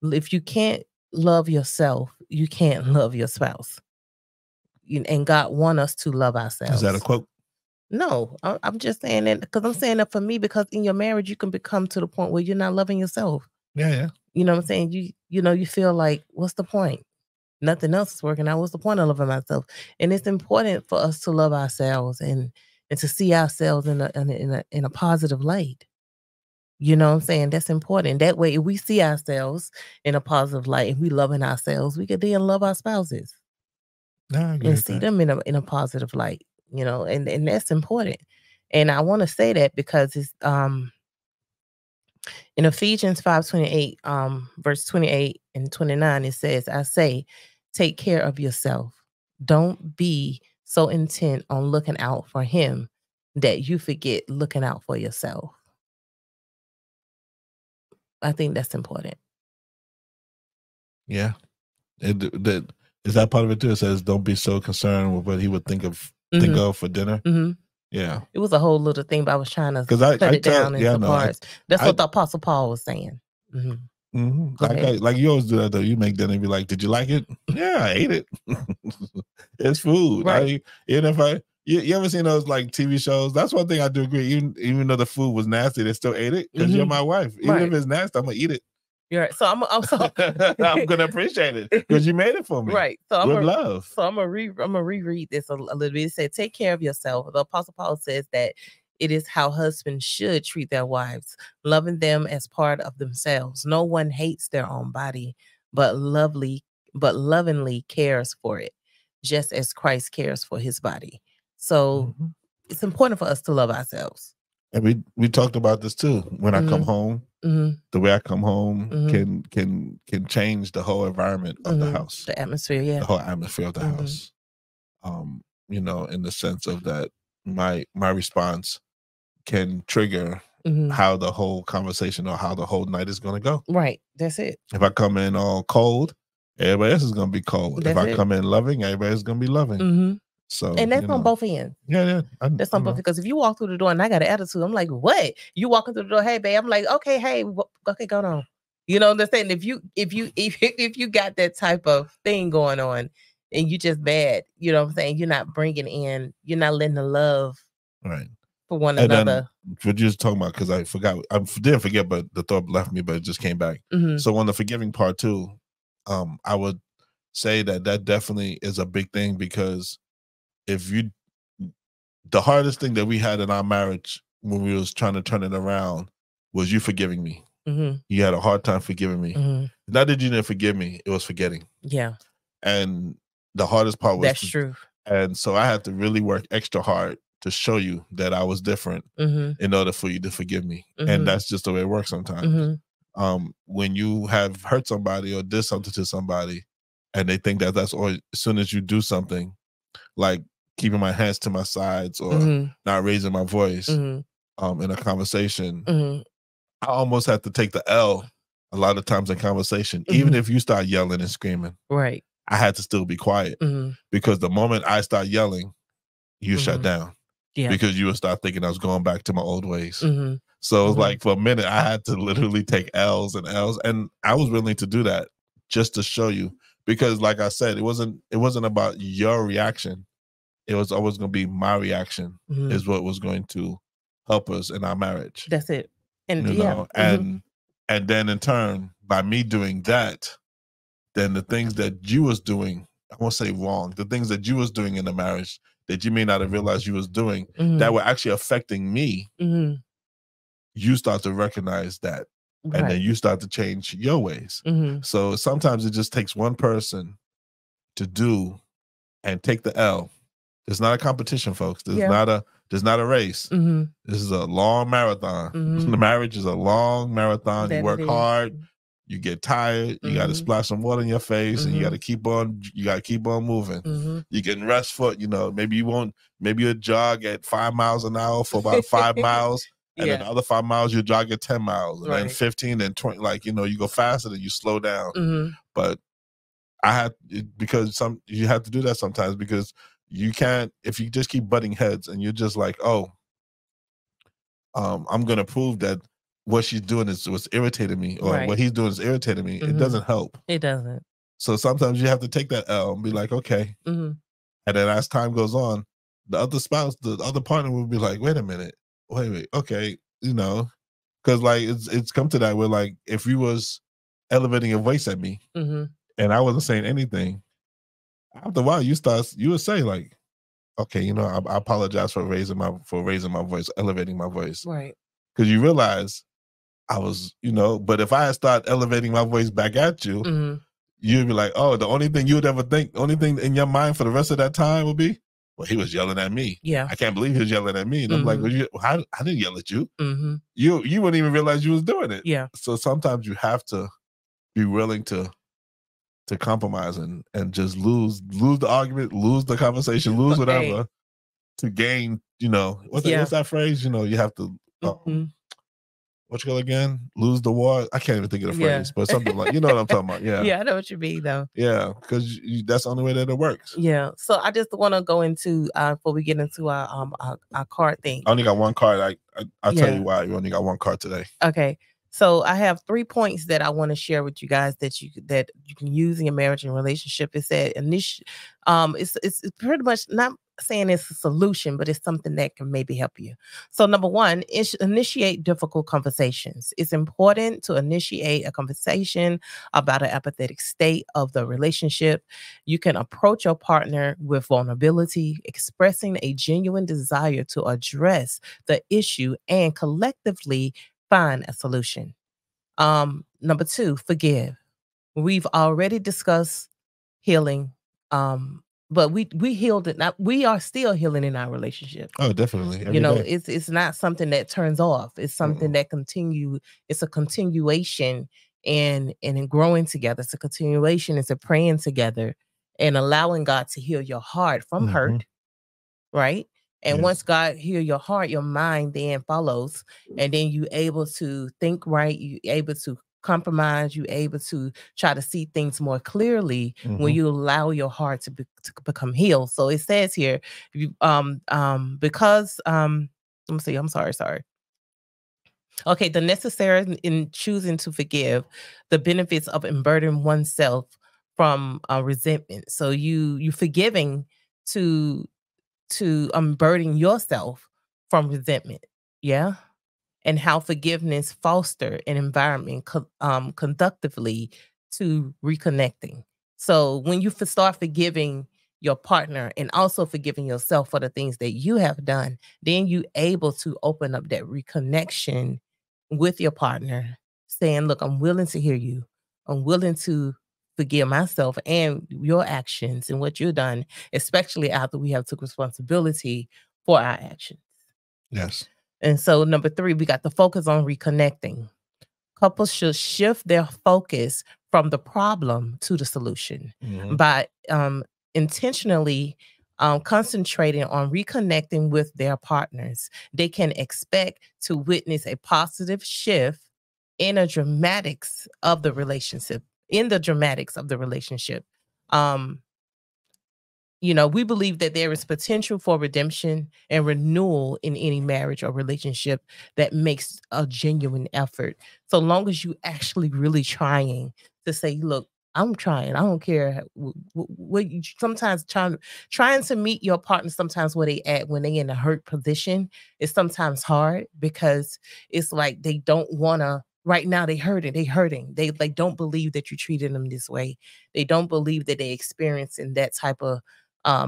If you can't love yourself, you can't love your spouse. And God wants us to love ourselves. Is that a quote? No, I'm just saying that because I'm saying that for me, because in your marriage, you can become to the point where you're not loving yourself. Yeah. You know what I'm saying? You feel like, what's the point? Nothing else is working out. What's the point of loving myself? And it's important for us to love ourselves and to see ourselves in a positive light. You know what I'm saying? That's important. That way, if we see ourselves in a positive light and we loving ourselves, we can then love our spouses. I agree and with see that. them in a positive light, and that's important. And I want to say that because it's in Ephesians 5:28, verse 28 and 29, it says, I say, take care of yourself. Don't be so intent on looking out for him that you forget looking out for yourself. I think that's important. Yeah. Is that part of it too? It says, don't be so concerned with what he would think of for dinner. Mm-hmm. Yeah. It was a whole little thing, but I was trying to cut it down into parts. That's what the Apostle Paul was saying. Mm-hmm. Mm-hmm. Like you always do that though. You make dinner and be like, did you like it? Yeah, I ate it. It's food. Right. Even if you ever seen those like TV shows? That's one thing I do agree. Even though the food was nasty, they still ate it because you're my wife. Even if it's nasty, I'm gonna eat it. You're right. So I'm gonna appreciate it because you made it for me. Right. So with love. So I'm gonna reread this a little bit. It said, take care of yourself. The Apostle Paul says that it is how husbands should treat their wives, loving them as part of themselves. No one hates their own body, but lovingly cares for it, just as Christ cares for his body. So it's important for us to love ourselves. And we talked about this too. When I come home, the way I come home can change the whole environment of the house, the atmosphere, yeah, the whole atmosphere of the house. You know, in the sense of that, my response can trigger how the whole conversation or how the whole night is going to go. Right, that's it. If I come in all cold, everybody else is going to be cold. That's if I come in loving, everybody's going to be loving. So, and that's on both ends. Yeah. That's on both, because if you walk through the door and I got an attitude, I'm like, what? You walking through the door, hey babe, I'm like, okay, hey, okay, go on. You know what I'm saying? If you got that type of thing going on and you just bad, you know what I'm saying? You're not bringing in, you're not letting the love for one another. We're just talking about, because I didn't forget, but the thought left me, but it just came back. So on the forgiving part too, I would say that definitely is a big thing, because the hardest thing that we had in our marriage when we was trying to turn it around was you forgiving me. You had a hard time forgiving me. Not that you didn't forgive me, it was forgetting. Yeah. And the hardest part was true. And so I had to really work extra hard to show you that I was different in order for you to forgive me. And that's just the way it works sometimes. When you have hurt somebody or did something to somebody, and they think that's all, as soon as you do something, like keeping my hands to my sides or not raising my voice in a conversation, I almost have to take the L a lot of times in conversation. Even if you start yelling and screaming, right, I had to still be quiet, because the moment I start yelling, you shut down. Yeah. Because you would start thinking I was going back to my old ways. So it was like, for a minute, I had to literally take L's and L's, and I was willing to do that just to show you, because like I said, it wasn't about your reaction. It was always going to be my reaction is what was going to help us in our marriage. That's it. And you know, and then in turn, by me doing that, then the things that you was doing, I won't say wrong, the things that you was doing in the marriage that you may not have realized you was doing, that were actually affecting me, you start to recognize that. Right. And then you start to change your ways. So sometimes it just takes one person to do and take the L. It's not a competition, folks. There's not a race. This is a long marathon. The marriage is a long marathon. You work hard, you get tired, you got to splash some water in your face, and you got to keep on moving. You can rest for, maybe you'll jog at 5 miles an hour for about 5 miles. And then the other 5 miles, you jog at 10 miles. And then 15 and 20, you go faster, then you slow down. But because you have to do that sometimes, because you can't, if you just keep butting heads and you're just like, I'm going to prove that what she's doing is what's irritating me, or what he's doing is irritating me. It doesn't help. It doesn't. So sometimes you have to take that L and be like, okay. And then as time goes on, the other spouse, the other partner will be like, wait a minute, wait, okay, because like it's come to that where, like, if you was elevating your voice at me and I wasn't saying anything, after a while you would say like, okay, I apologize for raising my voice, elevating my voice, right? Because you realize I was, but if I had started elevating my voice back at you, you'd be like, oh, the only thing you would ever think, only thing in your mind for the rest of that time would be, well, he was yelling at me. Yeah, I can't believe he was yelling at me. And I'm like, well, I didn't yell at you. You wouldn't even realize you was doing it. Yeah. So sometimes you have to be willing to compromise and just lose the argument, lose the conversation, lose whatever to gain, what's that phrase? You have to, what you call again? Lose the war. I can't even think of the phrase, but something like, you know what I'm talking about. Yeah. Yeah, I know what you mean though. Yeah, because that's the only way that it works. Yeah. So I just want to go into, before we get into our card thing. I only got one card. I'll tell you why we only got one card today. Okay. So I have 3 points that I want to share with you guys that you can use in your marriage and relationship. It said it's pretty much not saying it's a solution, but it's something that can maybe help you. So number 1 is initiate difficult conversations. It's important to initiate a conversation about an apathetic state of the relationship. You can approach your partner with vulnerability, expressing a genuine desire to address the issue and collectively find a solution. Number 2, forgive. We've already discussed healing but we healed it. Now we are still healing in our relationship. Oh, definitely. You Every know, day. it's not something that turns off. It's something that continue. It's a continuation and in growing together. It's a continuation. It's a praying together and allowing God to heal your heart from hurt, right? And once God heal your heart, your mind then follows, and then you able to think right. You able to compromise. You able to try to see things more clearly when you allow your heart to become healed. So it says here, you because let me see. I'm sorry. Okay, the necessary in choosing to forgive, the benefits of unburdening oneself from resentment. So you forgiving to unburden yourself from resentment. Yeah. And how forgiveness foster an environment conductively to reconnecting. So when you start forgiving your partner and also forgiving yourself for the things that you have done, then you able to open up that reconnection with your partner, saying, look, I'm willing to hear you. I'm willing to forgive myself and your actions and what you've done, especially after we have took responsibility for our actions. Yes. And so number 3, we got to focus on reconnecting. Couples should shift their focus from the problem to the solution by intentionally concentrating on reconnecting with their partners. They can expect to witness a positive shift in the dramatics of the relationship. You know, we believe that there is potential for redemption and renewal in any marriage or relationship that makes a genuine effort. So long as you actually really trying to say, look, I'm trying. I don't care what you sometimes trying to meet your partner sometimes where they at when they in a hurt position is sometimes hard because it's like they don't want to right now they hurting. They don't believe that you treated them this way. They don't believe that they experiencing that type of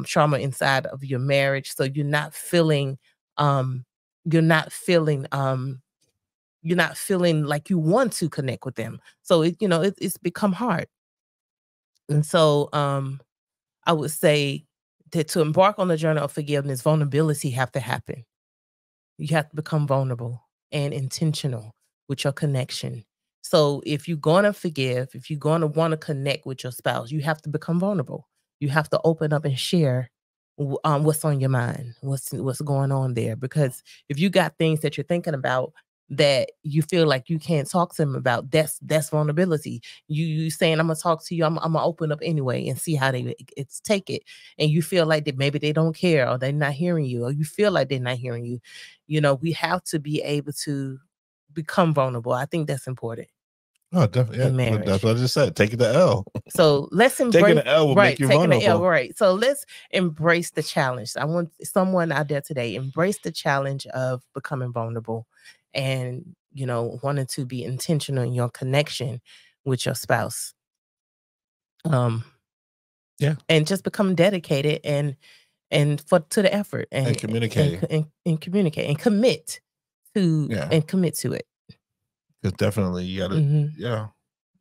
trauma inside of your marriage. So you're not feeling like you want to connect with them. So it's become hard. And so I would say that to embark on the journey of forgiveness, vulnerability have to happen. You have to become vulnerable and intentional with your connection. So if you're going to forgive, if you're going to want to connect with your spouse, you have to become vulnerable. You have to open up and share what's on your mind, what's going on there. Because if you got things that you're thinking about that you feel like you can't talk to them about, that's vulnerability. You saying, I'm gonna talk to you, I'm gonna open up anyway and see how they take it. And you feel like that maybe they don't care or they're not hearing you, or you feel like they're not hearing you. We have to be able to become vulnerable. I think that's important. Oh, definitely. Yeah, in marriage. that's what I just said. Taking the L. So let's embrace Taking the L will make you taking the L, vulnerable. right. So let's embrace the challenge. I want someone out there today, embrace the challenge of becoming vulnerable and, wanting to be intentional in your connection with your spouse. Yeah. And just become dedicated and to the effort and communicate and communicate and commit to it. Because definitely you gotta, yeah.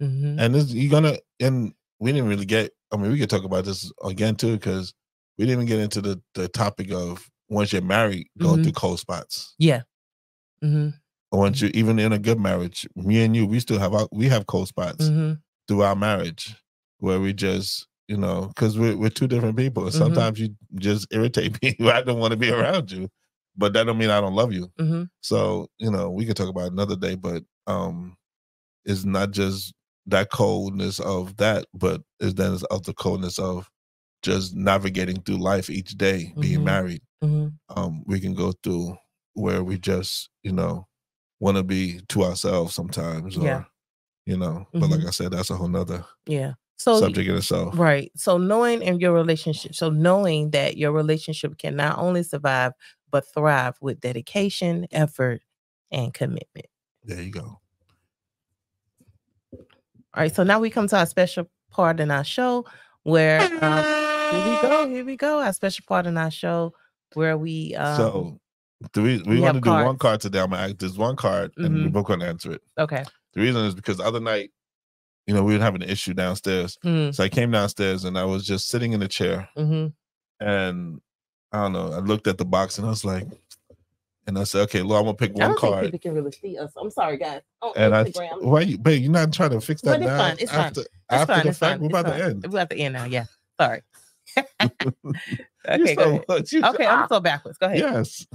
Mm-hmm. And we didn't really get, we could talk about this again too, because we didn't even get into the topic of once you're married, going through cold spots. Yeah. Once you, even in a good marriage, me and you, we have cold spots through our marriage where we just, because we're two different people. Sometimes you just irritate me. I don't want to be around you, but that don't mean I don't love you. So, we could talk about it another day, but it's not just that coldness of that, but it's then of the coldness of just navigating through life each day, being married. We can go through where we just, want to be to ourselves sometimes, or, but like I said, that's a whole nother subject in itself. Right. So knowing that your relationship can not only survive, but thrive with dedication, effort, and commitment. There you go. All right, so now we come to our special part in our show where here we go, our special part in our show where we so we want to do one card today. I'm gonna ask this one card and we're both gonna answer it. Okay. The reason is because the other night we were having an issue downstairs. Mm. So I came downstairs and I was just sitting in the chair. Mm-hmm. And I don't know, I looked at the box and I was like, and I said, okay, Lord, I'm gonna pick one I don't card. think people can really see us. I'm sorry, guys. On And Instagram. why you, babe, you're not trying to fix that But it's now? fine. It's after, fine. After fine. the It's fact, fine. we're about to end. We're about to end now. Yeah. Sorry. Okay, go ahead. Okay, I'm so backwards. Go ahead. Yes.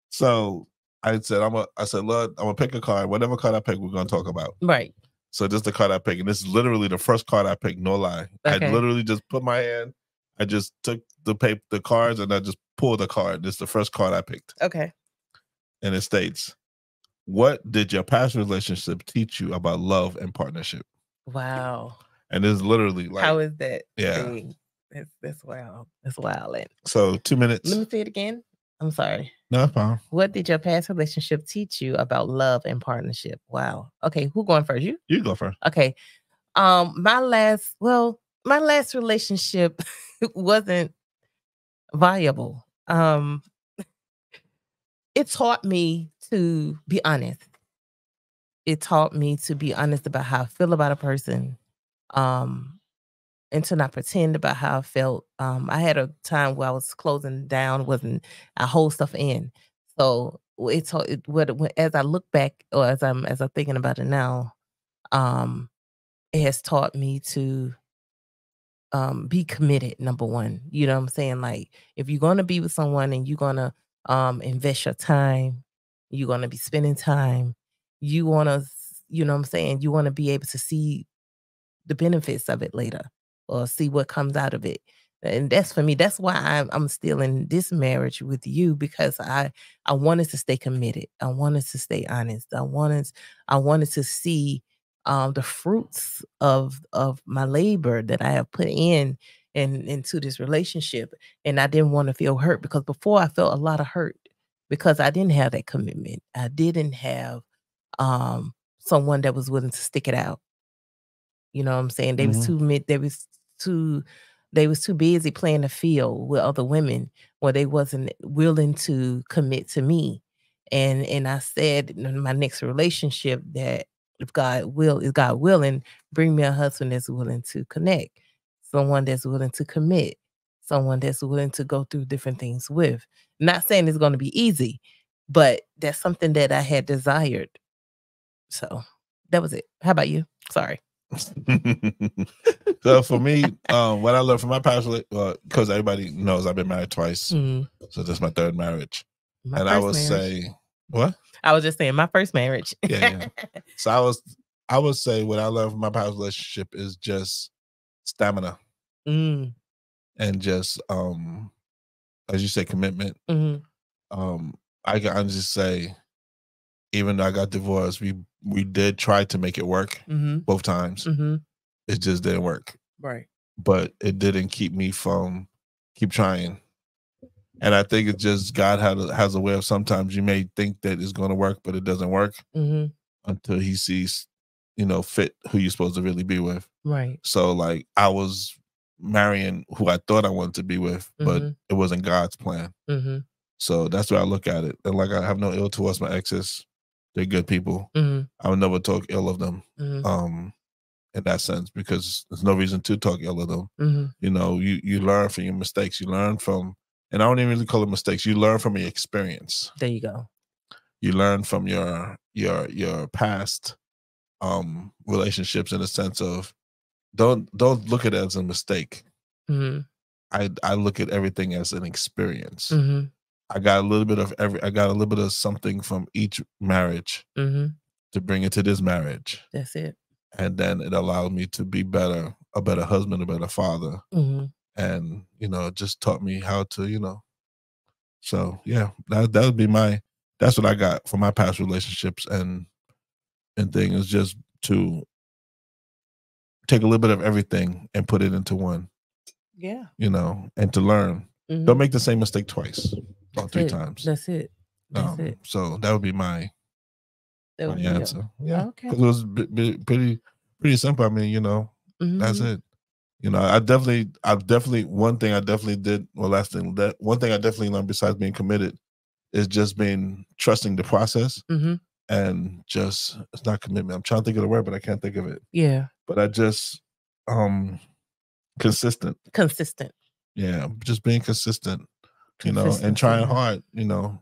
So I said, Lord, I'm gonna pick a card. Whatever card I pick, we're gonna talk about. Right. So this is the card I picked, and this is literally the first card I picked. No lie, Okay. I literally just put my hand. I just took the cards, and I just pulled the card. This is the first card I picked. Okay. And it states, "What did your past relationship teach you about love and partnership?" Wow. And it's literally like, how is that? Yeah. That's wild. That's wild. So 2 minutes. Let me say it again. I'm sorry. No, it's fine. What did your past relationship teach you about love and partnership? Wow. Okay, who going first? You? You go first. Okay. My last relationship wasn't viable. It taught me to be honest. It taught me to be honest about how I feel about a person. And to not pretend about how I felt. I had a time where I was closing down, I hold stuff in. So as I look back, or as I'm thinking about it now, it has taught me to be committed. Number one, you know what I'm saying? Like, if you're gonna be with someone and you're gonna invest your time, you're gonna be spending time, you wanna, you know what I'm saying? You wanna be able to see the benefits of it later, or see what comes out of it. And that's, for me, that's why I'm still in this marriage with you, because I wanted to stay committed. I wanted to stay honest. I wanted to see the fruits of my labor that I have put into this relationship. And I didn't want to feel hurt, because before I felt a lot of hurt because I didn't have that commitment. I didn't have someone that was willing to stick it out. You know what I'm saying? They was too busy playing the field with other women, where they wasn't willing to commit to me. And I said in my next relationship that if God willing, bring me a husband that's willing to connect, someone that's willing to commit, someone that's willing to go through different things with. Not saying it's going to be easy, but that's something that I had desired. So that was it. How about you? Sorry. So for me, what I learned from my past, because everybody knows I've been married twice, so this is my third marriage. I would say, what? I was just saying, my first marriage. Yeah. So I would say what I learned from my past relationship is just stamina, and just as you say, commitment. I can honestly say, even though I got divorced, we did try to make it work both times. It just didn't work. Right. But it didn't keep me from keep trying. And I think it's just God has a way of, sometimes you may think that it's going to work, but it doesn't work until he sees, fit who you're supposed to really be with. Right. So like, I was marrying who I thought I wanted to be with, but it wasn't God's plan. So that's where I look at it. And like, I have no ill towards my exes. They're good people. I would never talk ill of them. In that sense, because there's no reason to talk ill of them. You learn from your mistakes. You learn from, and I don't even really call it mistakes. You learn from your experience. There you go. You learn from your past relationships, in a sense of, don't look at it as a mistake. I look at everything as an experience. I got a little bit of something from each marriage to bring into this marriage. That's it. And then it allowed me to be a better husband, a better father. And, just taught me how to, so yeah, that would be that's what I got from my past relationships and thing, is just to take a little bit of everything and put it into one. Yeah. And to learn. Don't make the same mistake twice or three times. That's it. That's it. So that would be my answer. Yeah. Okay. Because it was pretty simple. I mean, that's it. I definitely one thing I definitely did. Well, one thing I definitely learned, besides being committed, is just trusting the process, and just, it's not commitment. I'm trying to think of the word, but I can't think of it. Yeah. but I just consistent. Yeah, just being consistent, you know, and trying hard, you know.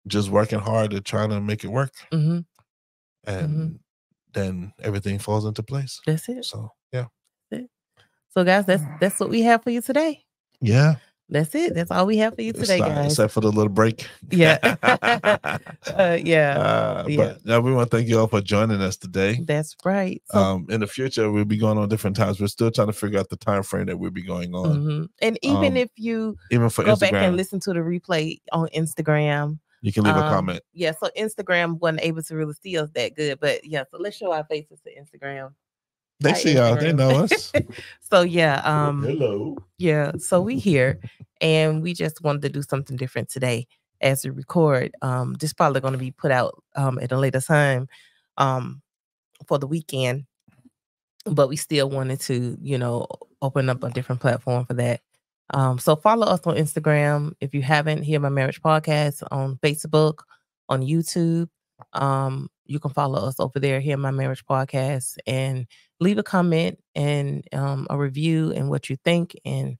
Just working hard at trying to make it work. And then everything falls into place. That's it. So yeah. So guys, that's what we have for you today. Yeah. That's it. That's all we have for you today, guys. Except for the little break. Yeah. But we want to thank you all for joining us today. That's right. So, in the future, we'll be going on different times. We're still trying to figure out the time frame that we'll be going on. And even if you for go Instagram, back and listen to the replay on Instagram, you can leave a comment. Yeah, so Instagram wasn't able to really see us that good, but yeah, so let's show our faces to Instagram. They see us. They know us. So yeah, hello. Yeah, so we here, and we just wanted to do something different today as we record. This probably going to be put out at a later time for the weekend, but we still wanted to, you know, open up a different platform for that. So follow us on Instagram if you haven't. Hear My Marriage Podcast on Facebook, on YouTube. You can follow us over there, Hear My Marriage Podcast, and leave a comment and a review and what you think. And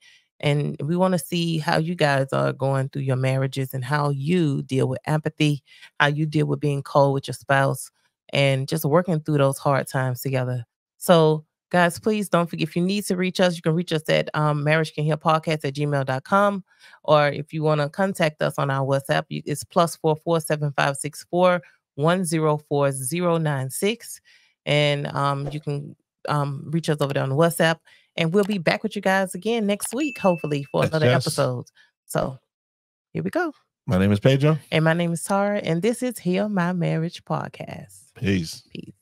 we want to see how you guys are going through your marriages and how you deal with apathy, how you deal with being cold with your spouse, and just working through those hard times together. So guys, please don't forget, if you need to reach us, you can reach us at marriagecanhealpodcast@gmail.com. Or if you want to contact us on our WhatsApp, it's +44 7564 104096. And you can reach us over there on WhatsApp. And we'll be back with you guys again next week, hopefully, for another episode. So here we go. My name is Pedro. And my name is Tara. And this is Heal My Marriage Podcast. Peace. Peace.